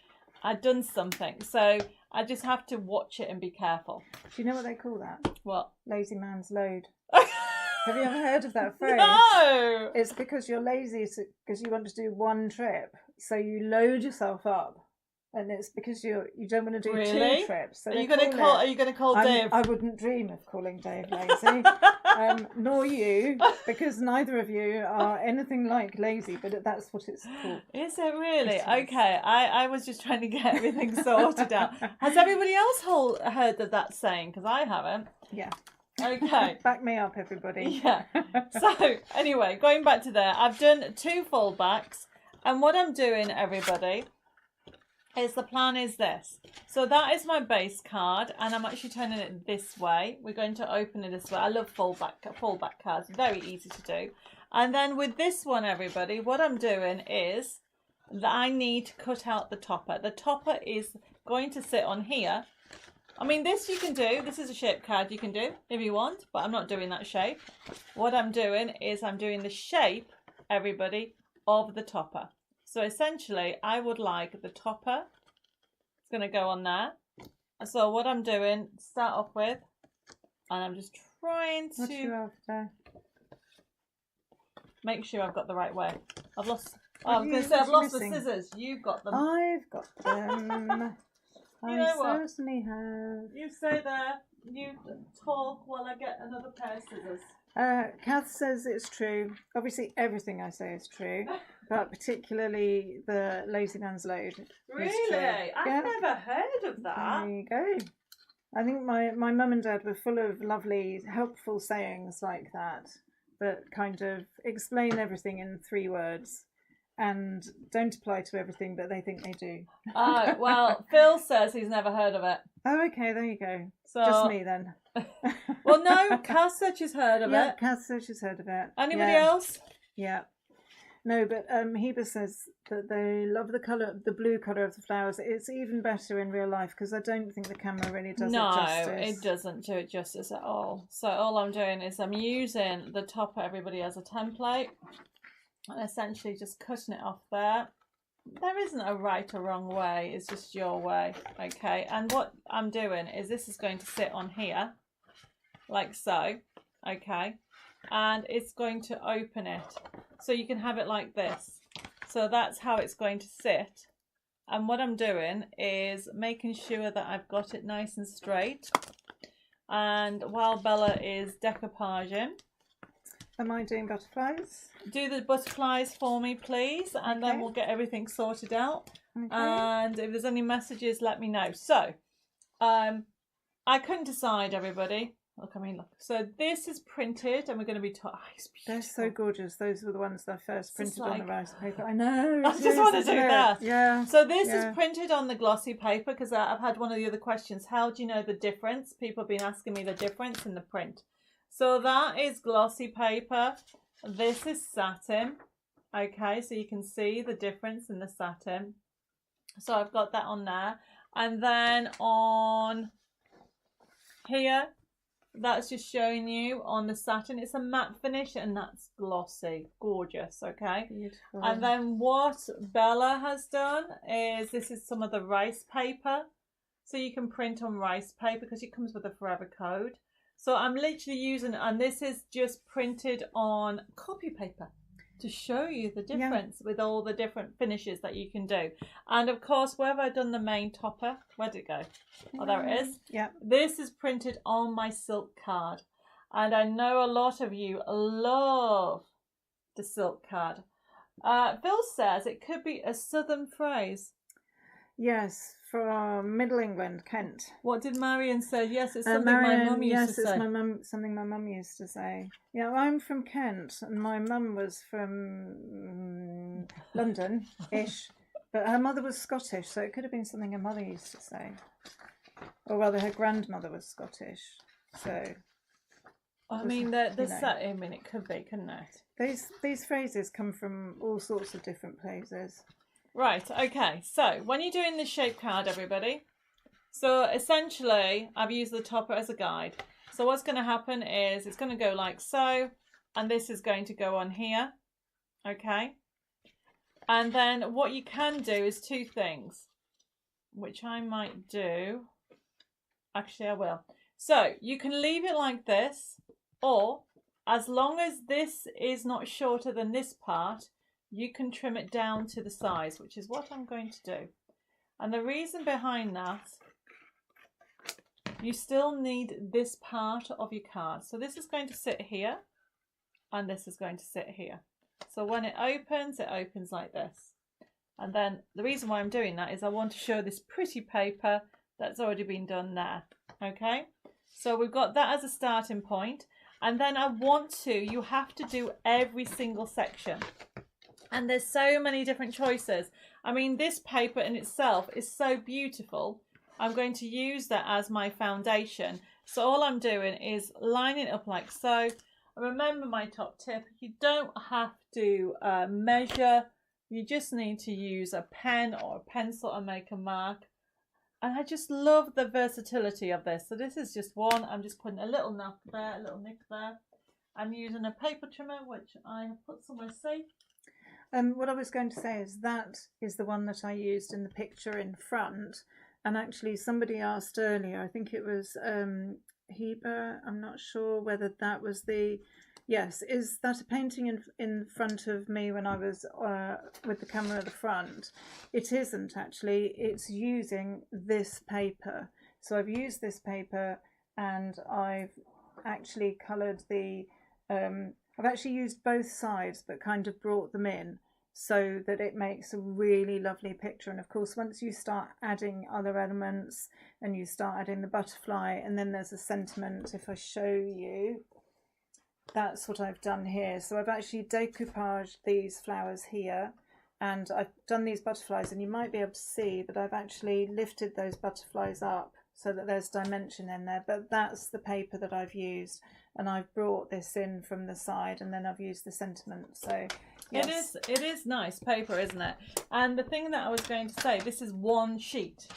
I've done something. So I just have to watch it and be careful. Do you know what they call that? What? Lazy man's load. Have you ever heard of that phrase? No! It's because you're lazy because you want to do one trip. So you load yourself up. And it's because you don't want to do two trips. So are you going to call Dave? I wouldn't dream of calling Dave lazy. Nor you, because neither of you are anything like lazy, but that's what it's called. Is it really? Okay, I was just trying to get everything sorted out. Has everybody else heard of that saying? Because I haven't. Yeah. Okay. Back me up, everybody. Yeah. So, anyway, going back to there, I've done 2 foldbacks. And what I'm doing, everybody, is the plan is this. So that is my base card, and I'm actually turning it this way. We're going to open it this way. I love foldback cards. Very easy to do. And then with this one, everybody, what I'm doing is that I need to cut out the topper. The topper is going to sit on here. I mean, this you can do. This is a shape card you can do if you want, but I'm not doing that shape. What I'm doing is I'm doing the shape, everybody, of the topper. So essentially, I would like the topper. It's going to go on there. So what I'm doing, start off with, and I'm just trying to... What are you after? Make sure I've got the right way. I've lost... I was going to say I've lost the scissors. You've got them. I've got them. You know what? I certainly have. You stay there. You talk while I get another pair of scissors. Kath says it's true. Obviously, everything I say is true. but particularly the Lazy Man's Load. Really? I've never heard of that. There you go. I think my mum and dad were full of lovely, helpful sayings like that kind of explain everything in 3 words and don't apply to everything, but they think they do. Oh, well, Phil says he's never heard of it. Oh, okay, there you go. So, just me then. Well, no, Cass said she's heard of it. Cass said she's heard of it. Anybody else? Yeah. No, but Heba says that they love the blue colour of the flowers. It's even better in real life because I don't think the camera really does it justice. No, it doesn't do it justice at all. So all I'm doing is I'm using the topper everybody as a template and essentially just cutting it off there. There isn't a right or wrong way, it's just your way, okay? And what I'm doing is this is going to sit on here, like so, okay? And it's going to open it. So you can have it like this. So that's how it's going to sit. And what I'm doing is making sure that I've got it nice and straight. And while Bella is decoupaging. Am I doing butterflies? Do the butterflies for me, please. And then we'll get everything sorted out. Okay. And if there's any messages, let me know. So, I couldn't decide, everybody. Look, look. So this is printed, and we're going to be taught. Oh, they're so gorgeous. Those were the ones that I first printed on the rice paper. I know. I just want to do that. Yeah. So this is printed on the glossy paper because I've had one of the other questions. How do you know the difference? People have been asking me the difference in the print. So that is glossy paper. This is satin. Okay, so you can see the difference in the satin. So I've got that on there, and then on here. That's just showing you on the satin. It's a matte finish and that's glossy. Gorgeous, okay? Beautiful. And then what Bella has done is this is some of the rice paper. So you can print on rice paper because it comes with a forever code. So I'm literally using, and this is just printed on copy paper to show you the difference with all the different finishes that you can do. And of course, where have I done the main topper? Where did it go? Oh, there it is. Yeah. This is printed on my silk card. And I know a lot of you love the silk card. Phil says it could be a southern phrase. Yes, from Middle England, Kent. What did Marion say? Yes, it's something my mum used to say. Yes, it's something my mum used to say. Yeah, well, I'm from Kent, and my mum was from London-ish, but her mother was Scottish, so it could have been something her mother used to say. Or rather, her grandmother was Scottish, so... I mean, it could be, couldn't it? These phrases come from all sorts of different places. Right, okay, so when you're doing the shape card, everybody, so essentially I've used the topper as a guide. So what's going to happen is it's going to go like so, and this is going to go on here, okay? And then what you can do is 2 things, which I might do. Actually, I will. So you can leave it like this, or as long as this is not shorter than this part, you can trim it down to the size, which is what I'm going to do. And the reason behind that, you still need this part of your card. So this is going to sit here, and this is going to sit here. So when it opens like this. And then the reason why I'm doing that is I want to show this pretty paper that's already been done there. Okay, so we've got that as a starting point. And then you have to do every single section. And there's so many different choices. I mean, this paper in itself is so beautiful. I'm going to use that as my foundation. So all I'm doing is lining it up like so. Remember my top tip, you don't have to measure. You just need to use a pen or a pencil and make a mark. And I just love the versatility of this. So this is just one. I'm just putting a little nap there, a little nick there. I'm using a paper trimmer, which I have put somewhere safe. What I was going to say is that is the one that I used in the picture in front. And actually somebody asked earlier, I think it was Heba, I'm not sure whether that was the... Yes, is that a painting in front of me when I was with the camera at the front? It isn't actually, it's using this paper. So I've used this paper and I've actually coloured the... I've actually used both sides but kind of brought them in. so that it makes a really lovely picture. And of course, once you start adding other elements and you start adding the butterfly, and then there's a sentiment, if I show you, that's what I've done here. So I've actually decoupaged these flowers here, and I've done these butterflies, and you might be able to see that I've actually lifted those butterflies up so that there's dimension in there. But that's the paper that I've used, and I've brought this in from the side, and then I've used the sentiment. So yes. It is nice paper, isn't it? And the thing that I was going to say, this is one sheet.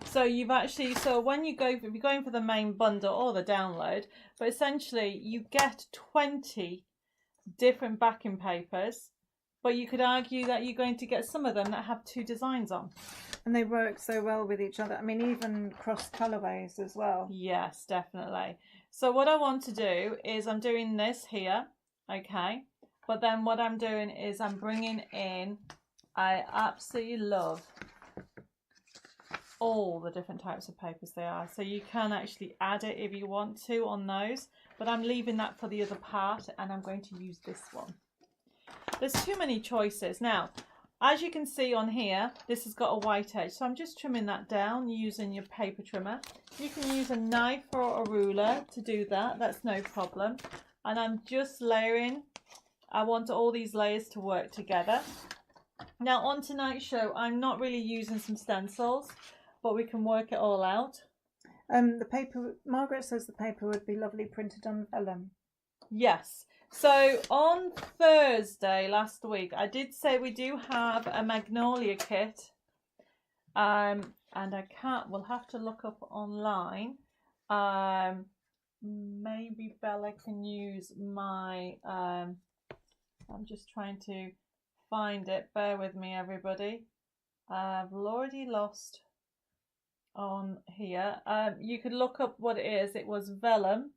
So you've actually, so when you go, if you're going for the main bundle or the download, but essentially you get 20 different backing papers, but you could argue that you're going to get some of them that have 2 designs on. And they work so well with each other. I mean, even cross colorways as well. Yes, definitely. So what I want to do is I'm doing this here, okay? But then what I'm doing is I'm bringing in, I absolutely love all the different types of papers they are. So you can actually add it if you want to on those, but I'm leaving that for the other part, and I'm going to use this one. There's too many choices. Now, as you can see on here, this has got a white edge, so I'm just trimming that down using your paper trimmer. You can use a knife or a ruler to do that, that's no problem. And I'm just layering. I want all these layers to work together. Now on tonight's show, I'm not really using some stencils, but we can work it all out. The paper, Margaret says the paper would be lovely printed on vellum. Yes. So on Thursday last week, I did say we do have a Magnolia kit. And we'll have to look up online. Maybe Bella can use my, I'm just trying to find it. Bear with me, everybody. I've already lost on here. You could look up what it is. It was vellum.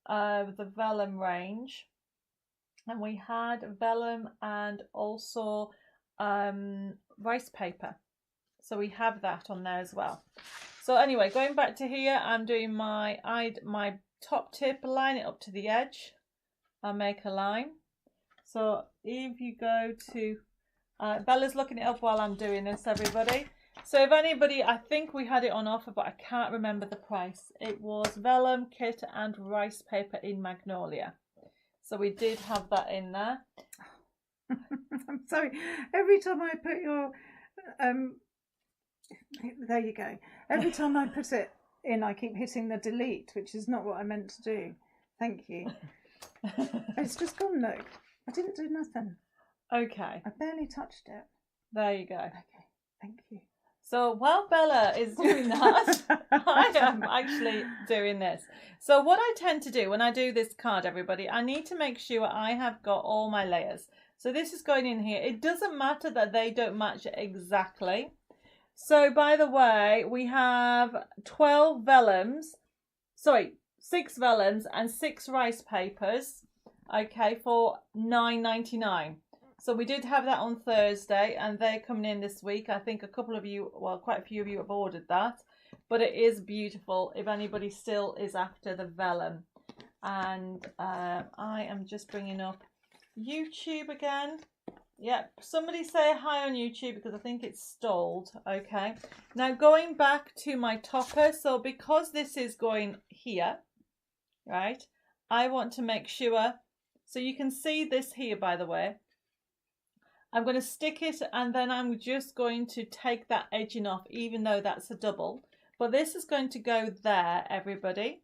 The vellum range, and we had vellum and also rice paper, so we have that on there as well. So anyway, going back to here, I'm doing my top tip, line it up to the edge and make a line. So if you go to Bella's looking it up while I'm doing this, everybody. So if anybody, I think we had it on offer, but I can't remember the price. It was vellum, kit and rice paper in Magnolia. So we did have that in there. I'm sorry. Every time I put your, there you go. Every time I put it in, I keep hitting the delete, which is not what I meant to do. Thank you. It's just gone, look. I didn't do nothing. Okay. I barely touched it. There you go. Okay. Thank you. So while Bella is doing that, I am actually doing this. So what I tend to do when I do this card, everybody, I need to make sure I have got all my layers. So this is going in here. It doesn't matter that they don't match exactly. So by the way, we have 12 vellums, sorry, 6 vellums and 6 rice papers, okay, for $9.99. So we did have that on Thursday, and they're coming in this week. I think a couple of you, well, quite a few of you have ordered that, but it is beautiful if anybody still is after the vellum. And I am just bringing up YouTube again. Yep, somebody say hi on YouTube because I think it's stalled. Okay, now going back to my topper. So because this is going here, right, I want to make sure, so you can see this here, by the way. I'm going to stick it, and then I'm just going to take that edging off, even though that's a double. But this is going to go there, everybody.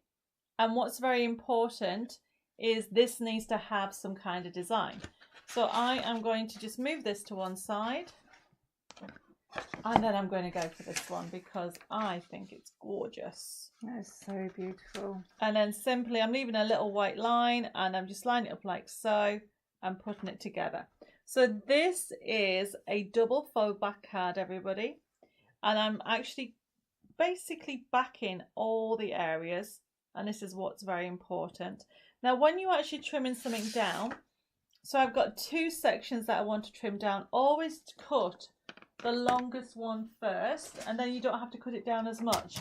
And what's very important is this needs to have some kind of design. So I am going to just move this to one side. And then I'm going to go for this one because I think it's gorgeous. That's so beautiful. And then simply I'm leaving a little white line, and I'm just lining it up like so and putting it together. So this is a double faux back card, everybody. And I'm actually basically backing all the areas. And this is what's very important. Now, when you're actually trimming something down, so I've got 2 sections that I want to trim down. Always cut the longest one first, and then you don't have to cut it down as much.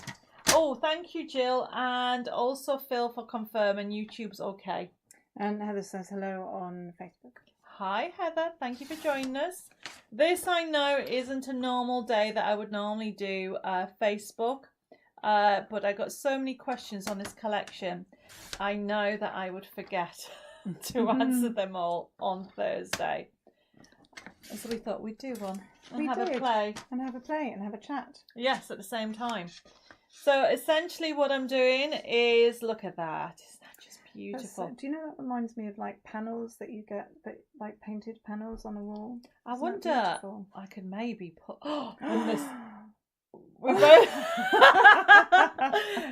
Oh, thank you, Jill. And also Phil for confirming YouTube's okay. And Heather says hello on Facebook. Hi Heather, thank you for joining us. This I know isn't a normal day that I would normally do Facebook, but I got so many questions on this collection. I know that I would forget to answer them all on Thursday. And so we thought we'd do one and have a play. And have a play and have a chat. Yes, at the same time. So essentially what I'm doing is, look at that. Isn't that just beautiful? Do you know, that reminds me of like panels that you get, that like painted panels on a wall. I wonder, I could maybe put, oh goodness. We both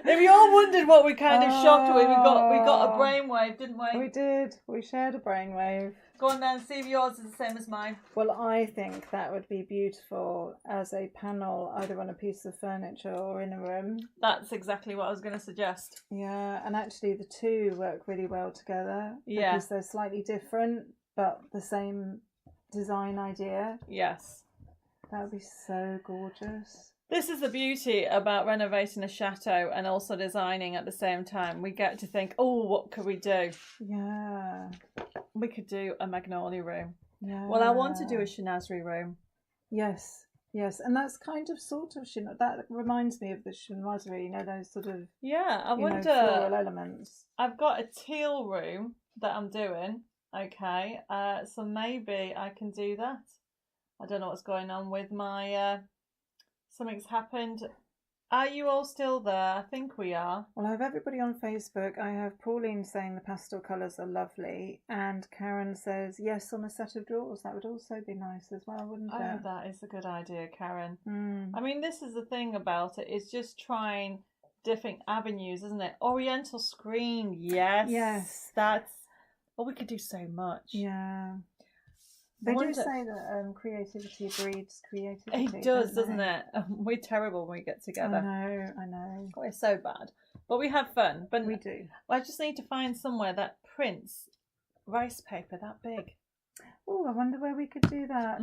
if you all wondered what we kind of shocked with, we got a brainwave, didn't we? We did. We shared a brainwave. Go on then, see if yours is the same as mine. Well, I think that would be beautiful as a panel, either on a piece of furniture or in a room. That's exactly what I was going to suggest. Yeah, and actually the two work really well together. Yeah. Because they're slightly different, but the same design idea. Yes. That would be so gorgeous. This is the beauty about renovating a chateau and also designing at the same time. We get to think, oh, what could we do? Yeah. We could do a magnolia room. Yeah. Well, I want to do a chinoiserie room. Yes, yes. And that's kind of sort of, that reminds me of the chinoiserie, you know, those sort of, I wonder, floral elements. I've got a teal room that I'm doing, okay, so maybe I can do that. I don't know what's going on with my... Something's happened. Are you all still there? I think we are. Well, I have everybody on Facebook. I have Pauline saying the pastel colours are lovely. And Karen says, yes, on a set of drawers. That would also be nice as well, wouldn't it? Oh, that is a good idea, Karen. Mm. I mean, this is the thing about it. It's just trying different avenues, isn't it? Oriental screen, yes. Yes. That's... Oh, we could do so much. Yeah. They do say that creativity breeds creativity. It does, doesn't it? We're terrible when we get together. I know. We're so bad. But we have fun. But we do. I just need to find somewhere that prints rice paper that big. Oh, I wonder where we could do that.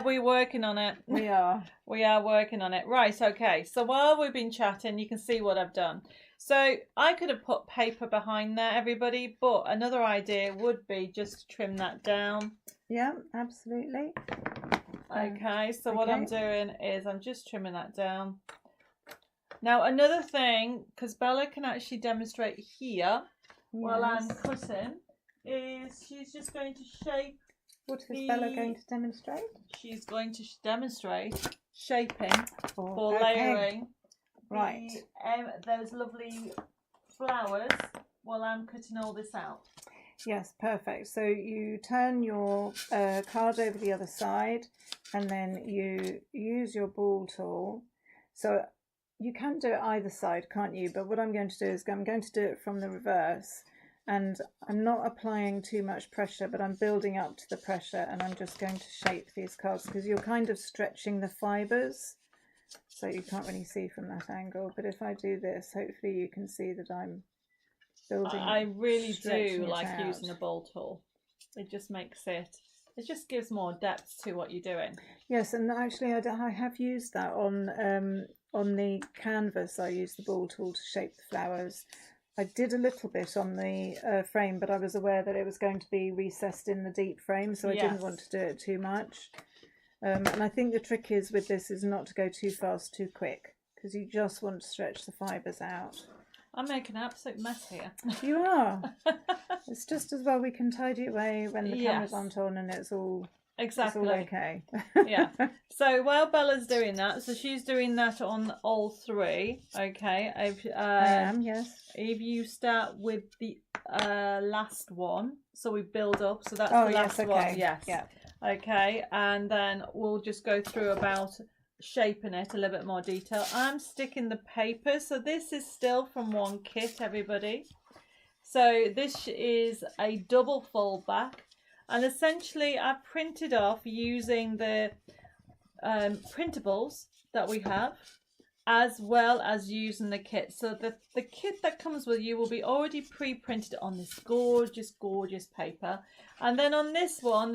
We're working on it. We are. We are working on it. Right, okay. So while we've been chatting, you can see what I've done. So I could have put paper behind there, everybody, but another idea would be just to trim that down. Yeah, absolutely. Okay, so what I'm doing is I'm just trimming that down. Now, another thing, because Bella can actually demonstrate here while I'm cutting, is she's just going to shape. What is Bella going to demonstrate? She's going to demonstrate shaping for layering. Right. Those lovely flowers while I'm cutting all this out. Yes, perfect. So you turn your card over the other side and then you use your ball tool. So you can do it either side, can't you? But what I'm going to do is I'm going to do it from the reverse. And I'm not applying too much pressure, but I'm building up to the pressure, and I'm just going to shape these cards because you're kind of stretching the fibres. So you can't really see from that angle, but if I do this, hopefully you can see that I'm building. I really do like using a ball tool. It just makes it just gives more depth to what you're doing. Yes, and actually I have used that on the canvas. I used the ball tool to shape the flowers. I did a little bit on the frame, but I was aware that it was going to be recessed in the deep frame, so I didn't want to do it too much. And I think the trick is with this is not to go too fast, too quick, because you just want to stretch the fibres out. I'm making an absolute mess here. You are. It's just as well we can tidy away when the cameras aren't on and it's all exactly it's all okay. Yeah. So while Bella's doing that, so she's doing that on all three. Okay. I am. Yes. If you start with the last one, so we build up. So that's the last one. Yes. Yeah. Okay, and then we'll just go through about shaping it a little bit more detail. I'm sticking the paper, so this is still from one kit, everybody. So this is a double fold back, and essentially I've printed off using the printables that we have, as well as using the kit. So the kit that comes with you will be already pre-printed on this gorgeous paper, and then on this one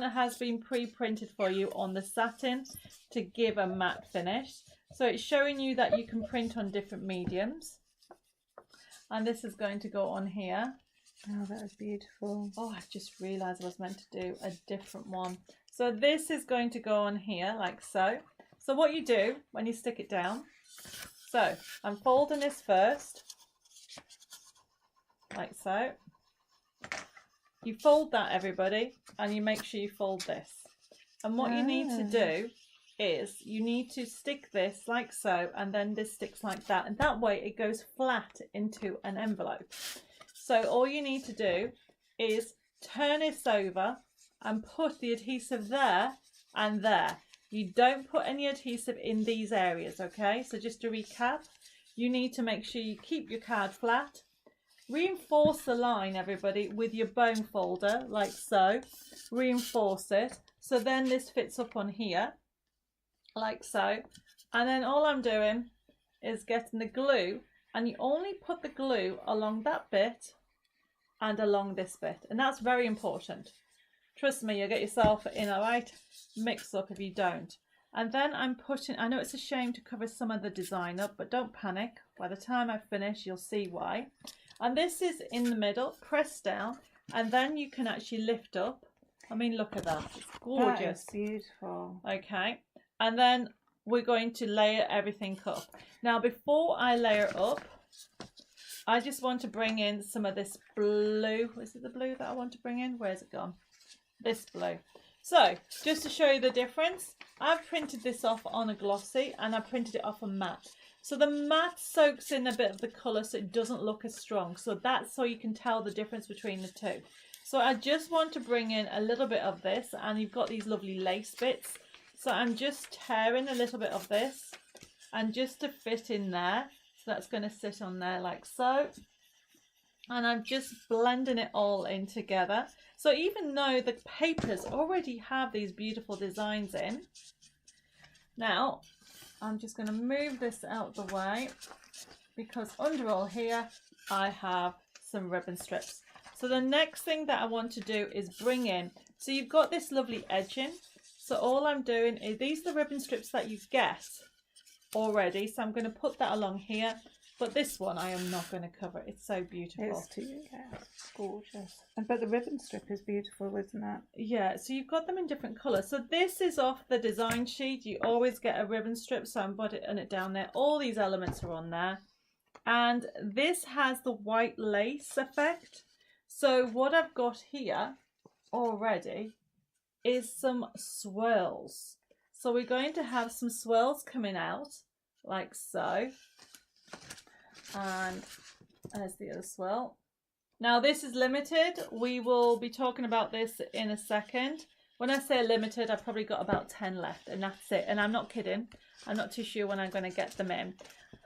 has been pre-printed for you on the satin to give a matte finish. So it's showing you that you can print on different mediums, and this is going to go on here. Oh, that was beautiful. Oh, I just realised I was meant to do a different one. So this is going to go on here like so. So what you do when you stick it down, so I'm folding this first, like so. You fold that, everybody, and you make sure you fold this. And what you need to do is you need to stick this like so, and then this sticks like that, and that way it goes flat into an envelope. So all you need to do is turn this over and put the adhesive there and there. You don't put any adhesive in these areas, okay? So just to recap, you need to make sure you keep your card flat. Reinforce the line, everybody, with your bone folder, like so. Reinforce it. So then this fits up on here, like so. And then all I'm doing is getting the glue, and you only put the glue along that bit and along this bit. And that's very important. Trust me, you'll get yourself in a right mix up if you don't. And then I'm putting, I know it's a shame to cover some of the design up, but don't panic. By the time I finish, you'll see why. And this is in the middle, press down, and then you can actually lift up. I mean, look at that, it's gorgeous. That is beautiful. Okay, and then we're going to layer everything up. Now, before I layer up, I just want to bring in some of this blue. Is it the blue that I want to bring in? Where's it gone? This blue. So, just to show you the difference, I've printed this off on a glossy, and I printed it off a matte. So the matte soaks in a bit of the colour, so it doesn't look as strong. So that's so you can tell the difference between the two. So I just want to bring in a little bit of this, and you've got these lovely lace bits. So I'm just tearing a little bit of this, and just to fit in there. So that's going to sit on there like so. And I'm just blending it all in together. So even though the papers already have these beautiful designs in, now I'm just going to move this out the way, because under all here I have some ribbon strips. So the next thing that I want to do is bring in, so you've got this lovely edging. So all I'm doing is, these are the ribbon strips that you get already. So I'm going to put that along here. But this one I am not going to cover. It's so beautiful. It's too, yeah, it's gorgeous. But the ribbon strip is beautiful, isn't it? Yeah, so you've got them in different colours. So this is off the design sheet. You always get a ribbon strip, so I'm putting it down there. All these elements are on there. And this has the white lace effect. So what I've got here already is some swirls. So we're going to have some swirls coming out, like so. And there's the other swirl. Now this is limited. We will be talking about this in a second. When I say limited, I've probably got about 10 left, and that's it. And I'm not kidding. I'm not too sure when I'm going to get them in.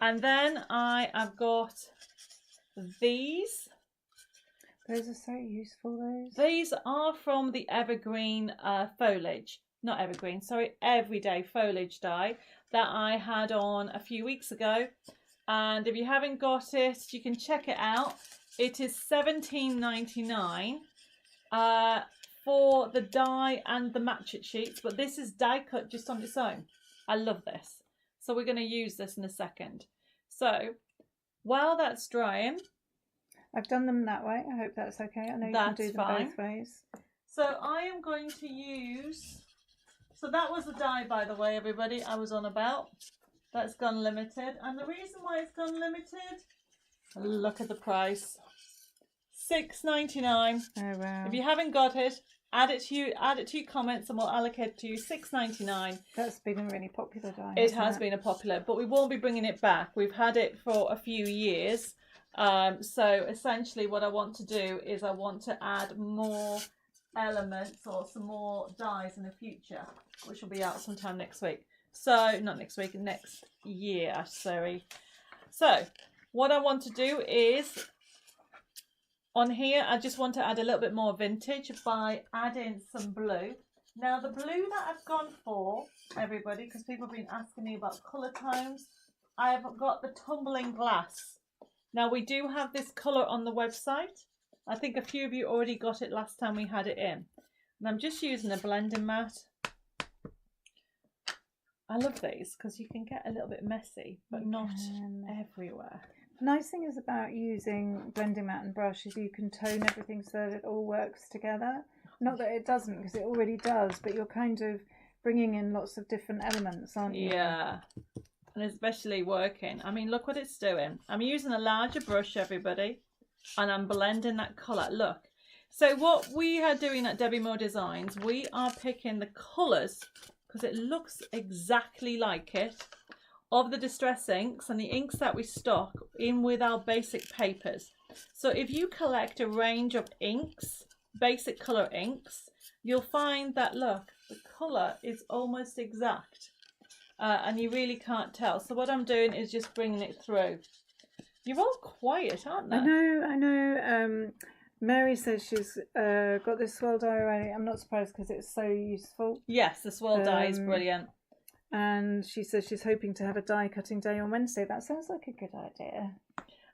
And then I have got these. Those are so useful, those. These are from the evergreen foliage. Not evergreen, sorry, everyday foliage die that I had on a few weeks ago. And if you haven't got it, you can check it out. It is $17.99 for the die and the match-it sheets. But this is die cut just on its own. I love this. So we're going to use this in a second. So while that's drying, I've done them that way. I hope that's okay. I know you can do them both ways. So I am going to use... So that was the die, by the way, everybody, I was on about. That's gone limited. And the reason why it's gone limited, look at the price. $6.99. Oh, wow. If you haven't got it, add it to your comments and we'll allocate it to you. $6.99. That's been a really popular die. It has been a popular, but we won't be bringing it back. We've had it for a few years. So essentially what I want to do is I want to add more elements or some more dies in the future, which will be out sometime next week. So not next week, next year, sorry. So what I want to do is on here I just want to add a little bit more vintage by adding some blue. Now the blue that I've gone for, everybody, because people have been asking me about colour tones, I've got the tumbling glass. Now we do have this colour on the website. I think a few of you already got it last time we had it in. And I'm just using a blending mat. I love these because you can get a little bit messy, but not everywhere. Nice thing is about using blending mat and brush is you can tone everything so that it all works together. Not that it doesn't, because it already does, but you're kind of bringing in lots of different elements, aren't you? Yeah. And especially working. I mean, look what it's doing. I'm using a larger brush, everybody, and I'm blending that colour. Look. So what we are doing at Debbi Moore Designs, we are picking the colours, because it looks exactly like it, of the distress inks and the inks that we stock in with our basic papers. So if you collect a range of inks, basic colour inks, you'll find that, look, the colour is almost exact. And you really can't tell. So what I'm doing is just bringing it through. You're all quiet, aren't they? I know. Mary says she's got this swirl die already. I'm not surprised because it's so useful. Yes, the swirl die is brilliant. And she says she's hoping to have a die cutting day on Wednesday. That sounds like a good idea.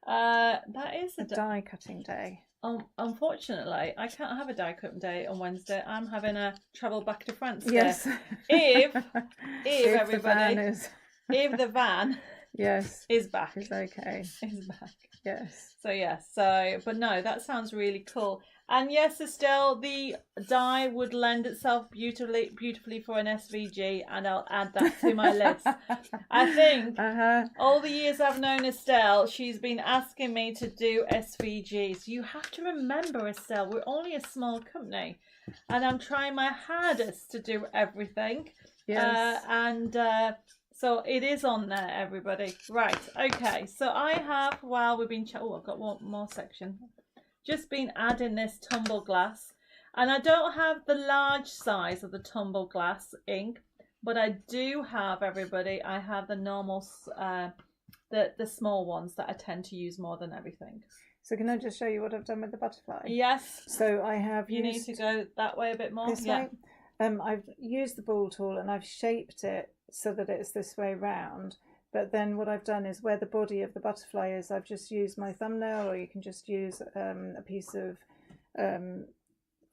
That is a die cutting day. Unfortunately, I can't have a die cutting day on Wednesday. I'm having a travel back to France day. Yes. If everybody, the van is... if the van yes is back. Is okay. Is back. Yes. So yes. So, but no, that sounds really cool. And yes, Estelle, the die would lend itself beautifully for an SVG, and I'll add that to my list. I think all the years I've known Estelle, she's been asking me to do SVGs. You have to remember, Estelle, we're only a small company, and I'm trying my hardest to do everything. Yes. So it is on there, everybody. Right, okay. So I have, while we've been I've got one more section. Just been adding this tumble glass, and I don't have the large size of the tumble glass ink, but I do have, everybody, I have the normal, the small ones that I tend to use more than everything. So can I just show you what I've done with the butterfly? Yes. So I have You need to go that way a bit more. This way? I've used the ball tool and I've shaped it so that it's this way round. But then what I've done is where the body of the butterfly is, I've just used my thumbnail, or you can just use a piece of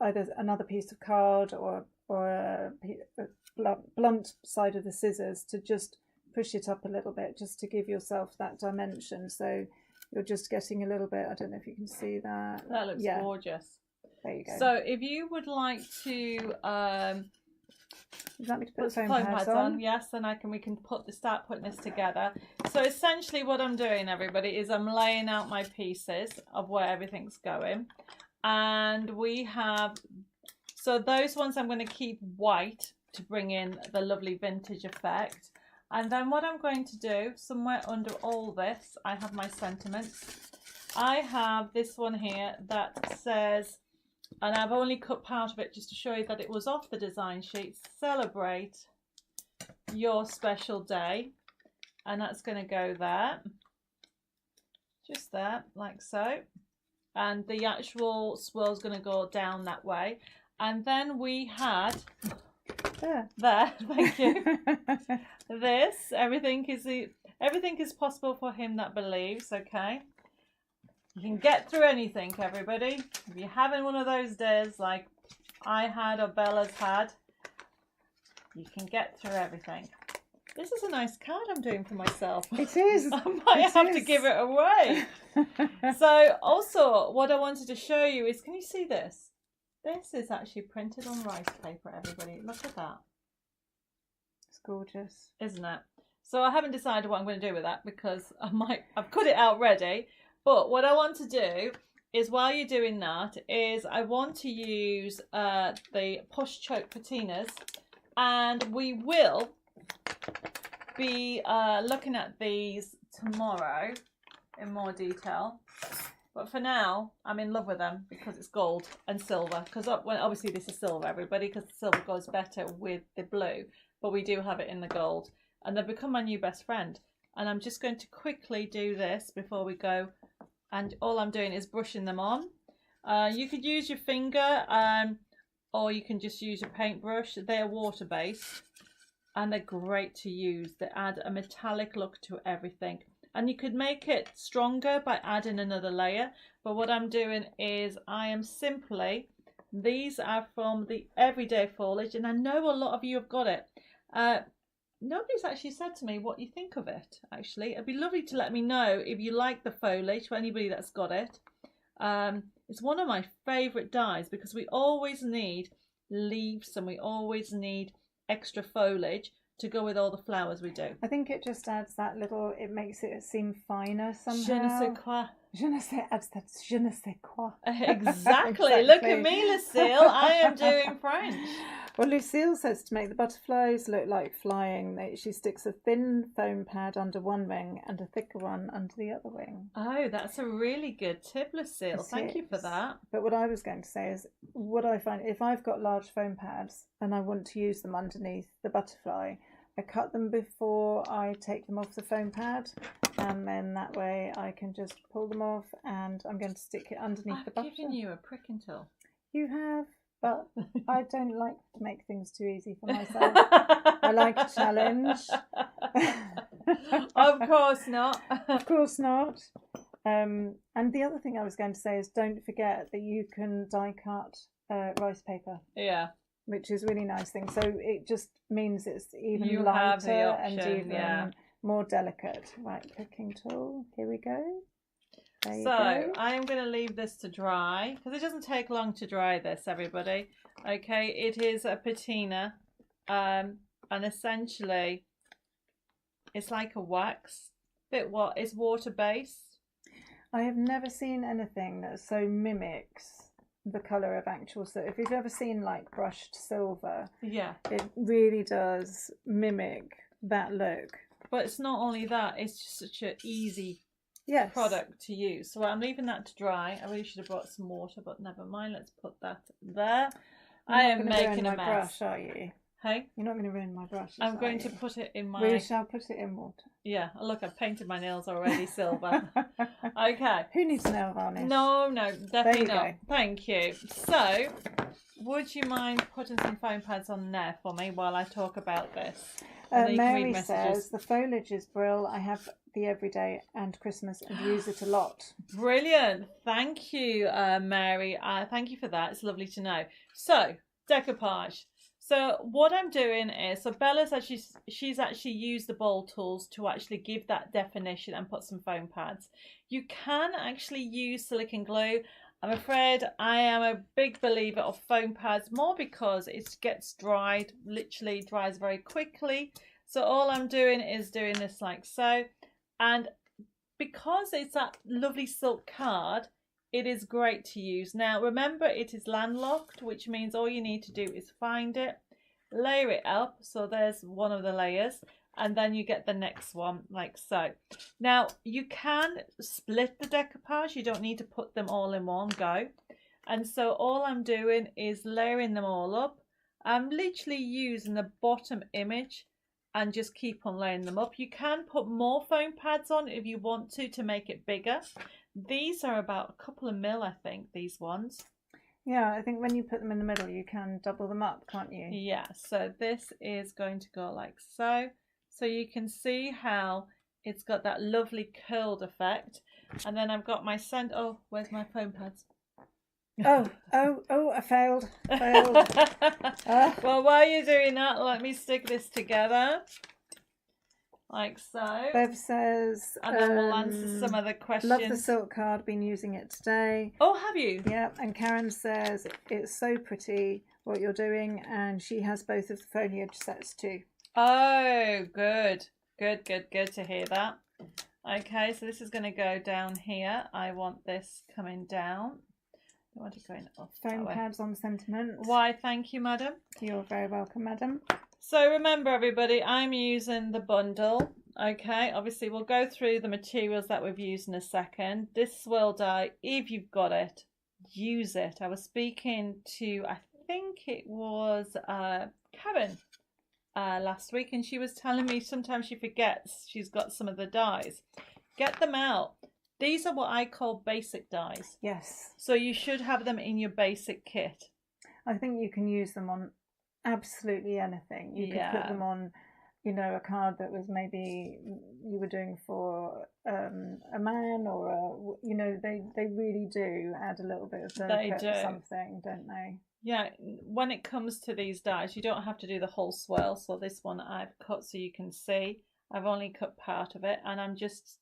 either another piece of card or a blunt side of the scissors to just push it up a little bit, just to give yourself that dimension. So you're just getting a little bit, I don't know if you can see that. That looks gorgeous. There you go. So if you would like to... Would you like me to put foam pads on? Yes, then we can start putting this together. So essentially what I'm doing, everybody, is I'm laying out my pieces of where everything's going. And we have, so those ones I'm going to keep white to bring in the lovely vintage effect. And then what I'm going to do, somewhere under all this, I have my sentiments. I have this one here that says, and I've only cut part of it just to show you that it was off the design sheet, celebrate your special day. And that's going to go there. Just there, like so. And the actual swirl is going to go down that way. And then we had... There, thank you. This, everything is possible for him that believes, okay? You can get through anything, everybody. If you're having one of those days like I had or Bella's had, you can get through everything. This is a nice card I'm doing for myself. It is. I might have to give it away. So also what I wanted to show you is, can you see this? This is actually printed on rice paper, everybody. Look at that. It's gorgeous. Isn't it? So I haven't decided what I'm going to do with that, because I've cut it out ready. But what I want to do is, while you're doing that, is I want to use the push choke patinas, and we will be looking at these tomorrow in more detail. But for now, I'm in love with them because it's gold and silver. Because obviously this is silver, everybody, because the silver goes better with the blue. But we do have it in the gold. And they've become my new best friend. And I'm just going to quickly do this before we go. And all I'm doing is brushing them on. You could use your finger, or you can just use your paintbrush. They're water-based. And they're great to use. They add a metallic look to everything. And you could make it stronger by adding another layer. But what I'm doing is I am simply, these are from the Everyday Foliage, and I know a lot of you have got it. nobody's actually said to me what you think of it, actually. It'd be lovely to let me know if you like the foliage, for anybody that's got it. It's one of my favourite dyes because we always need leaves and we always need extra foliage to go with all the flowers we do. I think it just adds that little, it makes it seem finer somehow. Je ne sais quoi. Adds that je ne sais quoi. Exactly. Look at me, Lucille. I am doing French. Well, Lucille says to make the butterflies look like flying, she sticks a thin foam pad under one wing and a thicker one under the other wing. Oh, that's a really good tip, Lucille. Thank you for that. But what I was going to say is, what I find, if I've got large foam pads and I want to use them underneath the butterfly, I cut them before I take them off the foam pad, and then that way I can just pull them off, and I'm going to stick it underneath the butterfly. I've given you a pricking tool. You have. But I don't like to make things too easy for myself. I like a challenge. Of course not. Of course not. And the other thing I was going to say is, don't forget that you can die cut rice paper. Yeah. Which is a really nice thing. So it just means it's even lighter and even more delicate. Right, picking tool. Here we go. So I am going to leave this to dry because it doesn't take long to dry this, everybody. Okay, it is a patina, and essentially it's like a wax. It's water based. I have never seen anything that so mimics the colour of actual silver. If you've ever seen like brushed silver, yeah, it really does mimic that look. But it's not only that; it's just such an easy product to use. So I'm leaving that to dry. I really should have brought some water, but never mind. Let's put that there. I am making a mess. Brush, are you? Hey? You're not going to ruin my brush. I'm going to put it in my... We shall put it in water. Yeah. Look, I've painted my nails already silver. Okay. Who needs nail varnish? No, definitely not. Go. Thank you. So, would you mind putting some foam pads on there for me while I talk about this? Mary says, the foliage is brill. I have the everyday and Christmas and use it a lot. Brilliant. Thank you, Mary. Thank you for that. It's lovely to know. So, decoupage. So what I'm doing is, so Bella's she's actually used the bowl tools to actually give that definition and put some foam pads. You can actually use silicone glue. I'm afraid I am a big believer of foam pads, more because it gets dried, literally dries very quickly. So all I'm doing is doing this like so. And because it's that lovely silk card, it is great to use. Now, remember, it is landlocked, which means all you need to do is find it, layer it up. So there's one of the layers, and then you get the next one like so. Now, you can split the decoupage. You don't need to put them all in one go. And so all I'm doing is layering them all up. I'm literally using the bottom image and just keep on laying them up. You can put more foam pads on if you want to make it bigger. These are about a couple of mil, I think, these ones. Yeah, I think when you put them in the middle, you can double them up, can't you? Yeah, so this is going to go like so. So you can see how it's got that lovely curled effect. And then I've got my oh, where's my foam pads? Oh, I failed. Well, while you're doing that, let me stick this together. Like so. Bev says, and then we'll answer some other questions. Love the silk card, been using it today. Oh, have you? Yeah, and Karen says, it's so pretty what you're doing, and she has both of the foliage sets too. Oh, good to hear that. Okay, so this is going to go down here. I want this coming down. I want it going off. Foam pads on sentiment. Why, thank you, madam. You're very welcome, madam. So remember, everybody, I'm using the bundle. Okay, obviously we'll go through the materials that we've used in a second. This swirl dye, if you've got it, use it. I was speaking to, I think it was Karen last week, and she was telling me sometimes she forgets she's got some of the dyes. Get them out. These are what I call basic dyes. Yes. So you should have them in your basic kit. I think you can use them on absolutely anything. You could put them on you know, a card that was maybe you were doing for a man or a, you know, they really do add a little bit of delicate something, don't they? Yeah, when it comes to these dies, you don't have to do the whole swirl. So this one I've cut so you can see. I've only cut part of it, and I'm just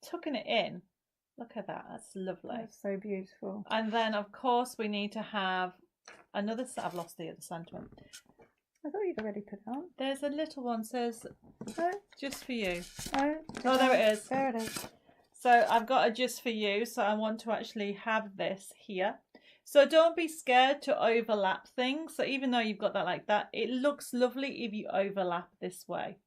tucking it in. Look at that, that's lovely. That's so beautiful. And then, of course, we need to have another, I've lost the other sentiment. I thought you'd already put it on. There's a little one, says, just for you. Oh, there it is. There it is. So I've got a just for you, so I want to actually have this here. So don't be scared to overlap things. So even though you've got that like that, it looks lovely if you overlap this way.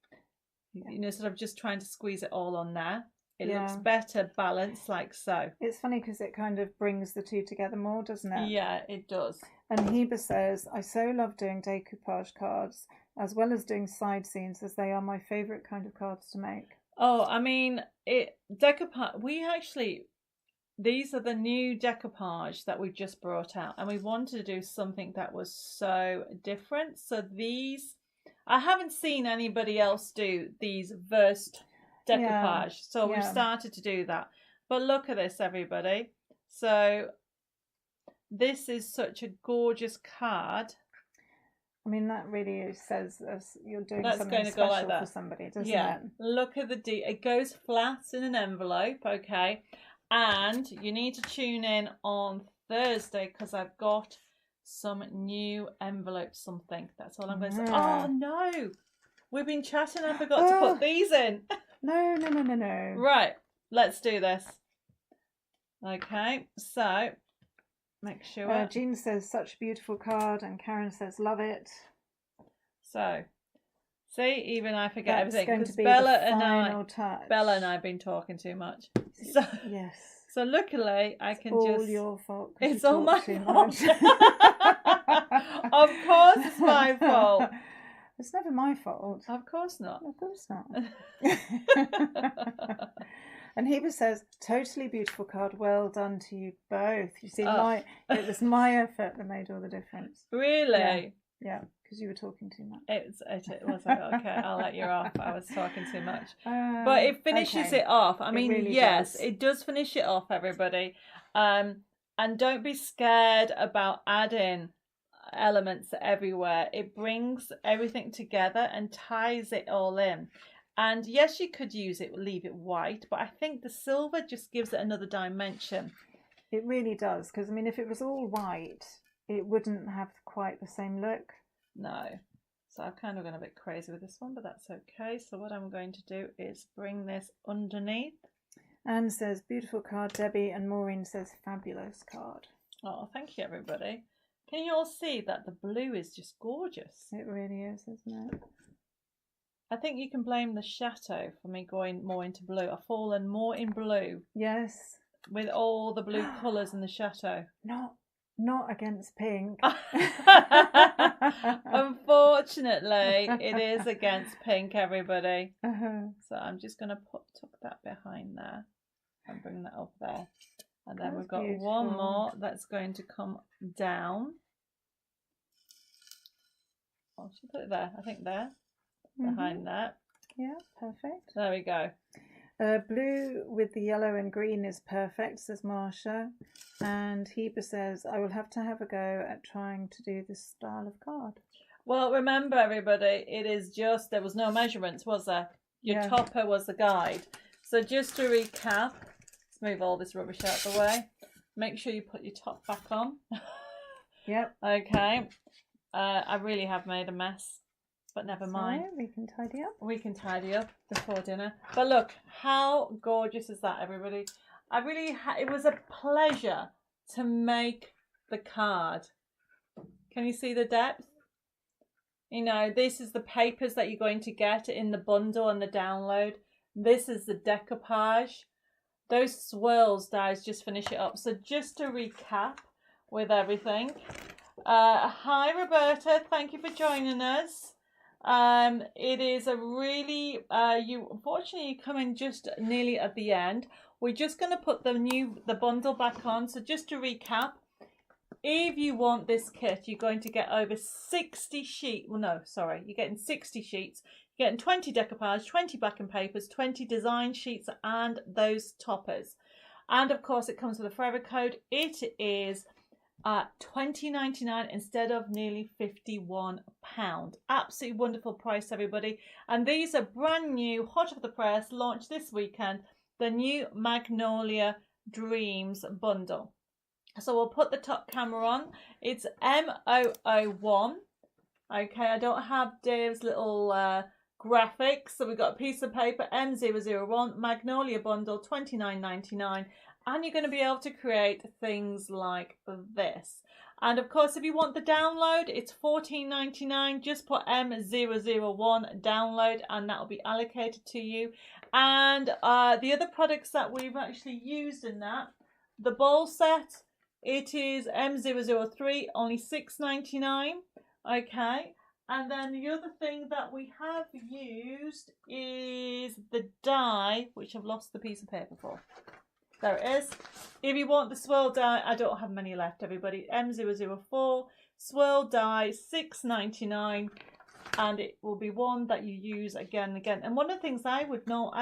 Yeah. You know, sort of just trying to squeeze it all on there. It looks better balanced like so. It's funny because it kind of brings the two together more, doesn't it? Yeah, it does. And Heba says, I so love doing decoupage cards as well as doing side scenes, as they are my favourite kind of cards to make. Oh, I mean, decoupage, these are the new decoupage that we've just brought out, and we wanted to do something that was so different. So these, I haven't seen anybody else do these versed decoupage, so we've started to do that. But look at this, everybody. So this is such a gorgeous card. I mean, that really says you're doing That's something going to special go like that for somebody, doesn't it? Look at it goes flat in an envelope, okay? And you need to tune in on Thursday because I've got some new envelopes, something. That's all I'm going to say. Oh, no. We've been chatting and I forgot to put these in. No. Right, let's do this. Okay, so make sure. Jean says, such a beautiful card, and Karen says, love it. So, see, even I forget That's everything because Bella and I have been talking too much. So, yes. So luckily, I can it's just. All your fault. It's all my fault. Of course, it's my fault. It's never my fault. Of course not. Of course not. And Heba says, totally beautiful card. Well done to you both. You see, it was my effort that made all the difference. Really? Yeah, because you were talking too much. It was like, okay, I'll let you off. I was talking too much. But it finishes it off. I mean, really yes, does. It does finish it off, everybody. And don't be scared about adding elements everywhere. It brings everything together and ties it all in. And yes, you could leave it white, but I think the silver just gives it another dimension. It really does, because I mean, if it was all white, it wouldn't have quite the same look. No. So I've kind of gone a bit crazy with this one, but that's okay. So what I'm going to do is bring this underneath. Anne says, beautiful card, Debbie, and Maureen says, fabulous card. Oh, thank you, everybody. Can you all see that the blue is just gorgeous? It really is, isn't it? I think you can blame the chateau for me going more into blue. I've fallen more in blue. Yes. With all the blue colours in the chateau. Not against pink. Unfortunately, it is against pink, everybody. So I'm just going to tuck that behind there and bring that up there. And then we've got beautiful. One more that's going to come down. I should put it there. I think there. Behind that. Yeah, perfect. There we go. Blue with the yellow and green is perfect, says Marsha. And Heba says, I will have to have a go at trying to do this style of card. Well, remember, everybody, it is just, there was no measurements, was there? Your topper was the guide. So just to recap, let's move all this rubbish out of the way. Make sure you put your top back on. Yep. Okay. I really have made a mess. But never mind. We can tidy up. We can tidy up before dinner. But look, how gorgeous is that, everybody? It was a pleasure to make the card. Can you see the depth? You know, this is the papers that you're going to get in the bundle and the download. This is the decoupage. Those swirls dies just finish it up. So just to recap with everything. Hi, Roberta. Thank you for joining us. It is a really unfortunately you come in just nearly at the end. We're just going to put the bundle back on. So just to recap, if you want this kit, you're going to get over 60 sheets. Well, no, sorry, you're getting 60 sheets. You're getting 20 decoupage, 20 backing papers, 20 design sheets, and those toppers. And of course, it comes with a forever code. It is $20.99 instead of nearly £51. Absolutely wonderful price, everybody. And these are brand new, hot off the press, launched this weekend. The new Magnolia Dreams bundle. So we'll put the top camera on. It's M001. Okay, I don't have Dave's little graphics. So we've got a piece of paper, M001, Magnolia bundle, $29.99. And you're going to be able to create things like this. And of course, if you want the download, it's $14.99. Just put M001 download and that will be allocated to you. And the other products that we've actually used in that, the bowl set, it is M003, only $6.99. Okay. And then the other thing that we have used is the die, which I've lost the piece of paper for. There it is. If you want the swirl die, I don't have many left, everybody. M004, swirl die, $6.99. And it will be one that you use again and again. And one of the things I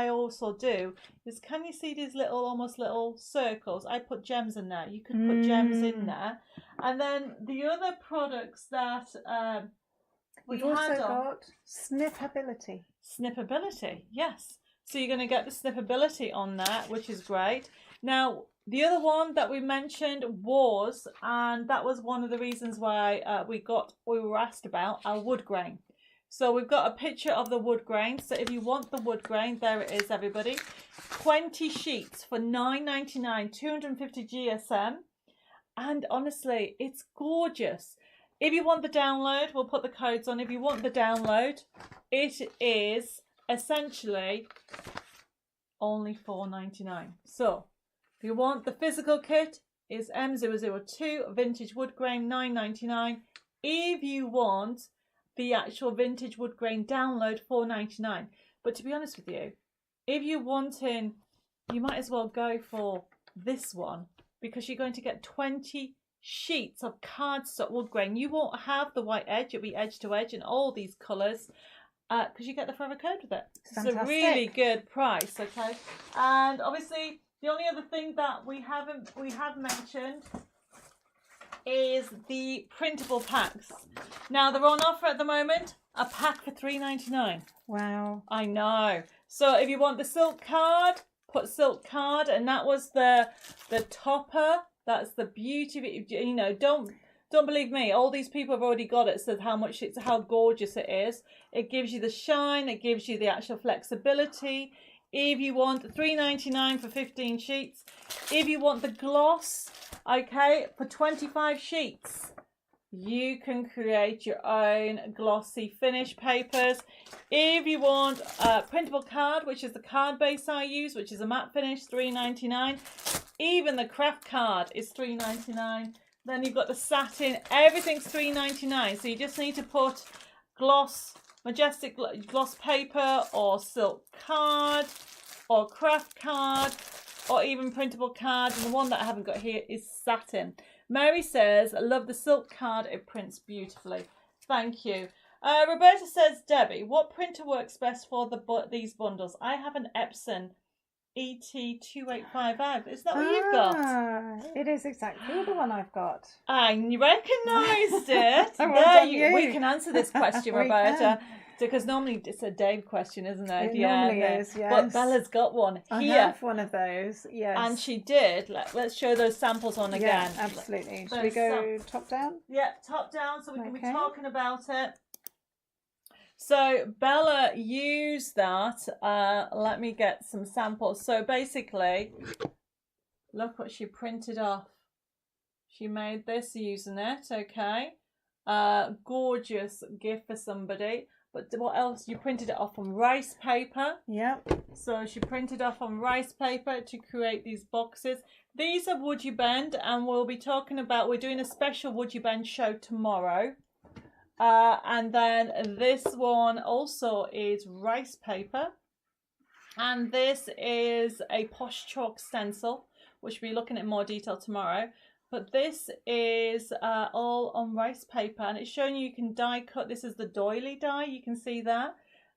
also do is, can you see these little, almost little circles? I put gems in there. You could put gems in there. And then the other products that we've also got snippability. Snippability, yes. So you're going to get the snippability on that, which is great. Now, the other one that we mentioned was, and that was one of the reasons why we were asked about, our wood grain. So we've got a picture of the wood grain. So if you want the wood grain, there it is, everybody. 20 sheets for $9.99, 250 GSM. And honestly, it's gorgeous. If you want the download, we'll put the codes on. If you want the download, it is essentially only $4.99. So if you want the physical kit, it's M002 vintage wood grain, $9.99. If you want the actual vintage wood grain download, $4.99. But to be honest with you, if you're wanting, you might as well go for this one, because you're going to get 20 sheets of cardstock wood grain. You won't have the white edge, it'll be edge to edge in all these colours, because you get the forever code with it. Fantastic. It's a really good price, okay? And obviously, the only other thing that we have mentioned is the printable packs. Now they're on offer at the moment. A pack for $3.99. Wow. I know. So if you want the silk card, put silk card, and that was the topper. That's the beauty of it. You know, don't believe me. All these people have already got it. Says how gorgeous it is. It gives you the shine. It gives you the actual flexibility. If you want $3.99 for 15 sheets. If you want the gloss, okay, for 25 sheets, you can create your own glossy finish papers. If you want a printable card, which is the card base I use, which is a matte finish, $3.99. Even the craft card is $3.99. Then you've got the satin. Everything's $3.99. So you just need to put gloss, majestic gloss paper, or silk card, or craft card, or even printable card. And the one that I haven't got here is satin. Mary says, I love the silk card. It prints beautifully. Thank you. Roberta says, Debbie, what printer works best for these bundles? I have an Epson ET2855. Is that what you've got? It is exactly the one I've got. I recognised it. We can answer this question, Roberta, because normally it's a Dave question, isn't it? It normally is, yes. But Bella's got one here. I have one of those, yes. And she did. Let's show those samples on again. Yeah, absolutely. Should we go top down? Yeah, top down, so we can be talking about it. So Bella used that. Let me get some samples. So basically, look what she printed off. She made this using it, okay? Gorgeous gift for somebody. But what else? You printed it off on rice paper. Yep. So she printed off on rice paper to create these boxes. These are Would You Bend, and we'll be talking about, we're doing a special Would You Bend show tomorrow. And then this one also is rice paper. And this is a Posh Chalk stencil, which we'll be looking at in more detail tomorrow. But this is all on rice paper, and it's showing you can die cut. This is the doily die, you can see that.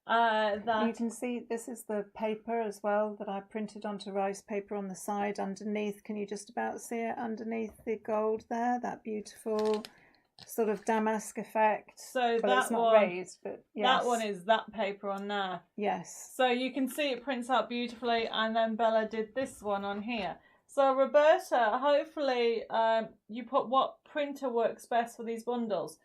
You can see this is the paper as well that I printed onto rice paper on the side underneath. Can you just about see it underneath the gold there? That beautiful sort of damask effect. So well, that it's not one, raised, but yes. That one is that paper on there. Yes. So you can see it prints out beautifully, and then Bella did this one on here. So Roberta, hopefully you put what printer works best for these bundles.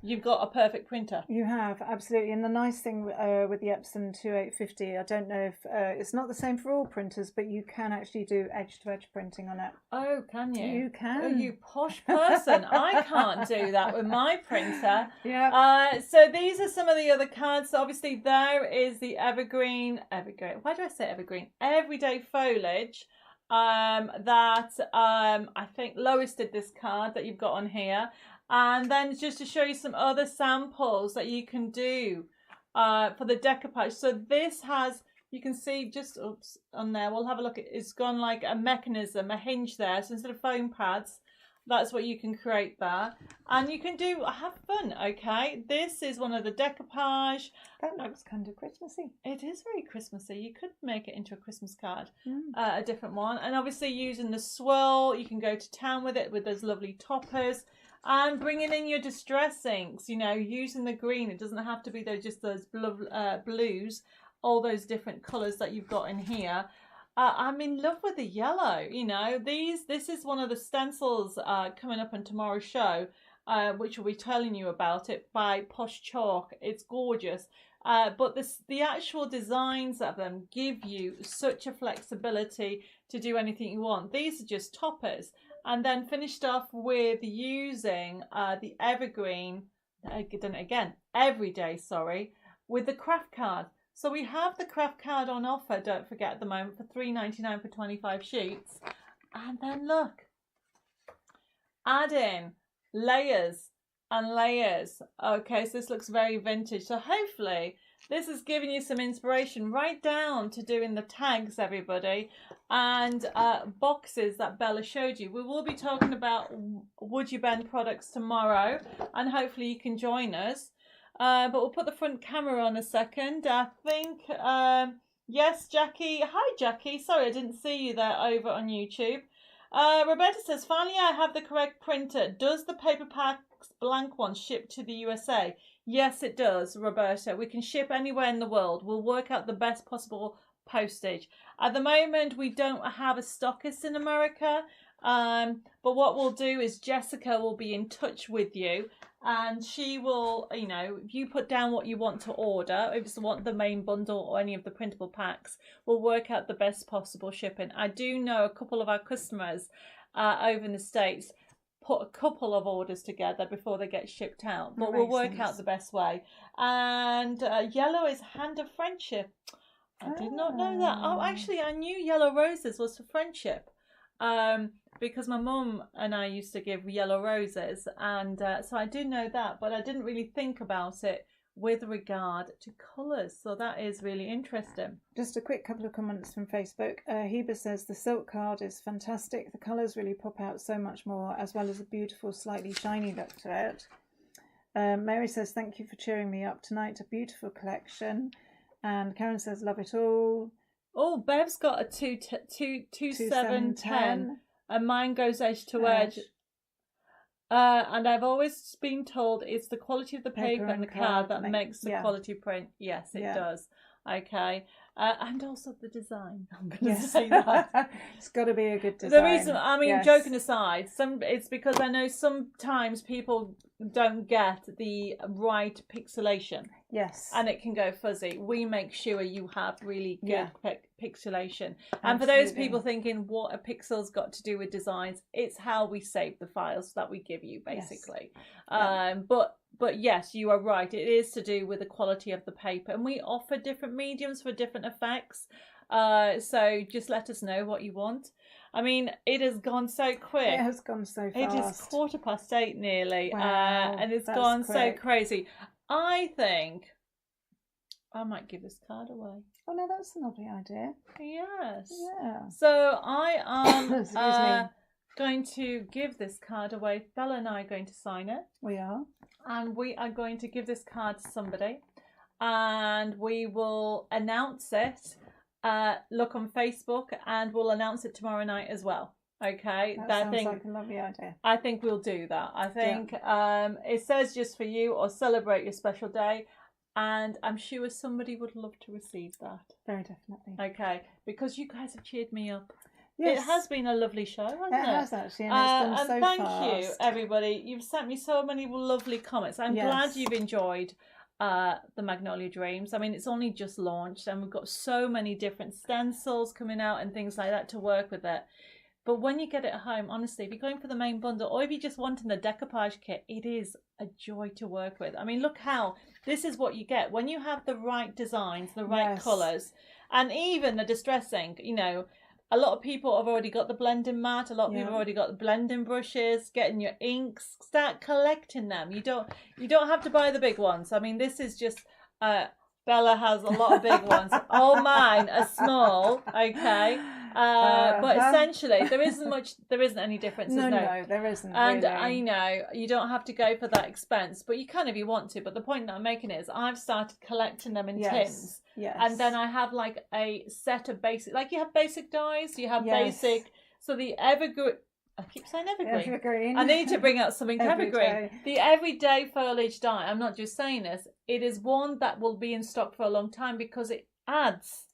You've got a perfect printer. You have, absolutely. And the nice thing with the Epson 2850, I don't know if it's not the same for all printers, but you can actually do edge-to-edge printing on it. Oh, can you? You can. Oh, you posh person. I can't do that with my printer. Yeah. So these are some of the other cards. So obviously there is the evergreen. Why do I say evergreen? Everyday foliage. That I think Lois did this card that you've got on here. And then just to show you some other samples that you can do for the decoupage. So this has, you can see just, on there, we'll have a look. It's gone like a mechanism, a hinge there. So instead of foam pads, that's what you can create there. And you can have fun, okay? This is one of the decoupage. That looks kind of Christmassy. It is very Christmassy. You could make it into a Christmas card, a different one. And obviously using the swirl, you can go to town with it with those lovely toppers. And bringing in your distress inks, you know, using the green. It doesn't have to be just those blues, all those different colours that you've got in here. I'm in love with the yellow, you know. This is one of the stencils coming up on tomorrow's show, which will be telling you about it, by Posh Chalk. It's gorgeous. But the actual designs of them give you such a flexibility to do anything you want. These are just toppers. And then finished off with using the evergreen, everyday, with the craft card. So we have the craft card on offer, don't forget, at the moment, for $3.99 for 25 sheets. And then look, add in layers and layers. Okay, so this looks very vintage. So hopefully this is giving you some inspiration right down to doing the tags, everybody, and boxes that Bella showed you. We will be talking about Would You Bend products tomorrow, and hopefully you can join us. But we'll put the front camera on a second. I think, yes, Jackie. Hi, Jackie. Sorry, I didn't see you there over on YouTube. Roberta says, finally I have the correct printer. Does the paper packs blank one ship to the USA? Yes, it does, Roberta. We can ship anywhere in the world. We'll work out the best possible postage. At the moment, we don't have a stockist in America. But what we'll do is Jessica will be in touch with you, and she will, you know, if you put down what you want to order, if you want the main bundle or any of the printable packs, we'll work out the best possible shipping. I do know a couple of our customers over in the States put a couple of orders together before they get shipped out, but we'll work out the best way. And yellow is hand of friendship. I did not know that. Oh, actually, I knew yellow roses was for friendship. Because my mum and I used to give yellow roses, and so I do know that, but I didn't really think about it with regard to colours, so that is really interesting. Just a quick couple of comments from Facebook. Heba says the silk card is fantastic. The colours really pop out so much more, as well as a beautiful slightly shiny look to it. Mary says thank you for cheering me up tonight. A beautiful collection. And Karen says love it all. Oh, Bev's got a 2710, and mine goes edge to edge. And I've always been told it's the quality of the paper and the card that makes the quality print. Yes, it does. Okay. And also the design. I'm going to say that. It's got to be a good design. The reason, I mean, joking aside, it's because I know sometimes people don't get the right pixelation. Yes. And it can go fuzzy. We make sure you have really good pixelation. And for those people thinking, what a pixel's got to do with designs, it's how we save the files that we give you, basically. Yes. But yes, you are right. It is to do with the quality of the paper. And we offer different mediums for different effects. So just let us know what you want. I mean, it has gone so quick. It has gone so fast. It is 8:15 nearly. Wow, and it's gone so crazy. I think I might give this card away. Oh, no, that's a lovely idea. Yes. Yeah. So I am going to give this card away. Bella and I are going to sign it. We are. And we are going to give this card to somebody. and we will announce it. Look on Facebook, and we'll announce it tomorrow night as well. Okay, that sounds like a lovely idea. I think we'll do that. I think it says just for you or celebrate your special day, and I'm sure somebody would love to receive that. Very definitely. Okay, because you guys have cheered me up. Yes. It has been a lovely show, hasn't it? It has actually, and it's been so thank fast. you, everybody. You've sent me so many lovely comments. I'm glad you've enjoyed the Magnolia Dreams. I mean, it's only just launched, and we've got so many different stencils coming out and things like that to work with it. But when you get it home, honestly, if you're going for the main bundle or if you're just wanting the decoupage kit, it is a joy to work with. I mean, look how this is what you get when you have the right designs, the right colours, and even the distressing. You know, a lot of people have already got the blending mat. A lot of people have already got the blending brushes. Getting your inks, start collecting them. You don't have to buy the big ones. I mean, this is just. Bella has a lot of big ones. All mine are small. Okay. But essentially there isn't any difference. No, there isn't. And really. I know you don't have to go for that expense, but you can if you want to. But the point that I'm making is I've started collecting them in tins. Yes. And then I have like a set of basic, like you have basic dyes, you have basic, so the evergreen, I keep saying evergreen. I need to bring out something evergreen. The everyday foliage dye, I'm not just saying this, it is one that will be in stock for a long time because it adds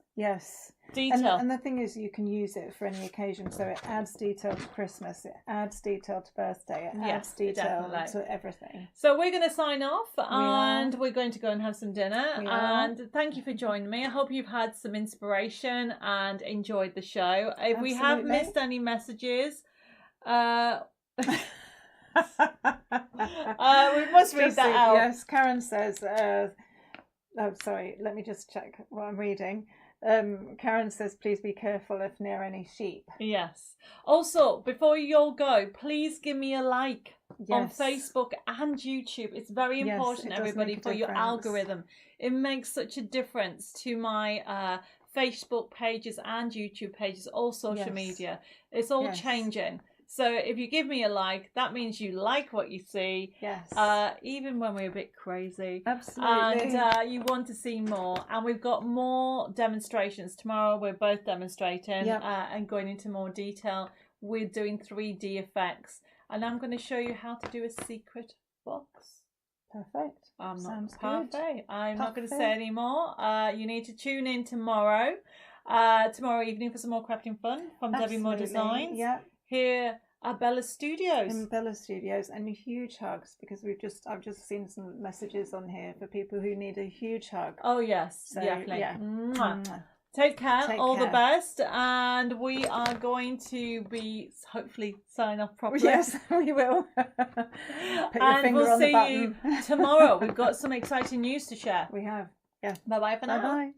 detail. And the thing is, you can use it for any occasion. So it adds detail to Christmas, it adds detail to birthday, it adds detail to everything. So we're going to sign off and we're going to go and have some dinner. And thank you for joining me. I hope you've had some inspiration and enjoyed the show. If we have missed any messages, we must read that out. Yes, Karen says, oh, sorry, let me just check what I'm reading. Karen says, please be careful if near any sheep. Yes. Also, before you all go, please give me a like on Facebook and YouTube. It's very important, everybody, for your algorithm. It makes such a difference to my Facebook pages and YouTube pages, all social media. It's all changing. So if you give me a like, that means you like what you see. Yes. Even when we're a bit crazy. Absolutely. And you want to see more. And we've got more demonstrations. Tomorrow we're both demonstrating and going into more detail. We're doing 3D effects. And I'm going to show you how to do a secret box. Perfect. Sounds perfect. I'm not going to say any more. You need to tune in tomorrow. Tomorrow evening for some more crafting fun from Debbi More Designs. Yeah. Here at Bella Studios. In Bella Studios, and huge hugs because I've just seen some messages on here for people who need a huge hug. Oh yes, so, definitely. Yeah. Mwah. Take care. The best, and we are going to be hopefully sign off properly. Yes, we will. And we'll see you tomorrow. We've got some exciting news to share. We have. Yeah. Bye bye for now. Bye bye.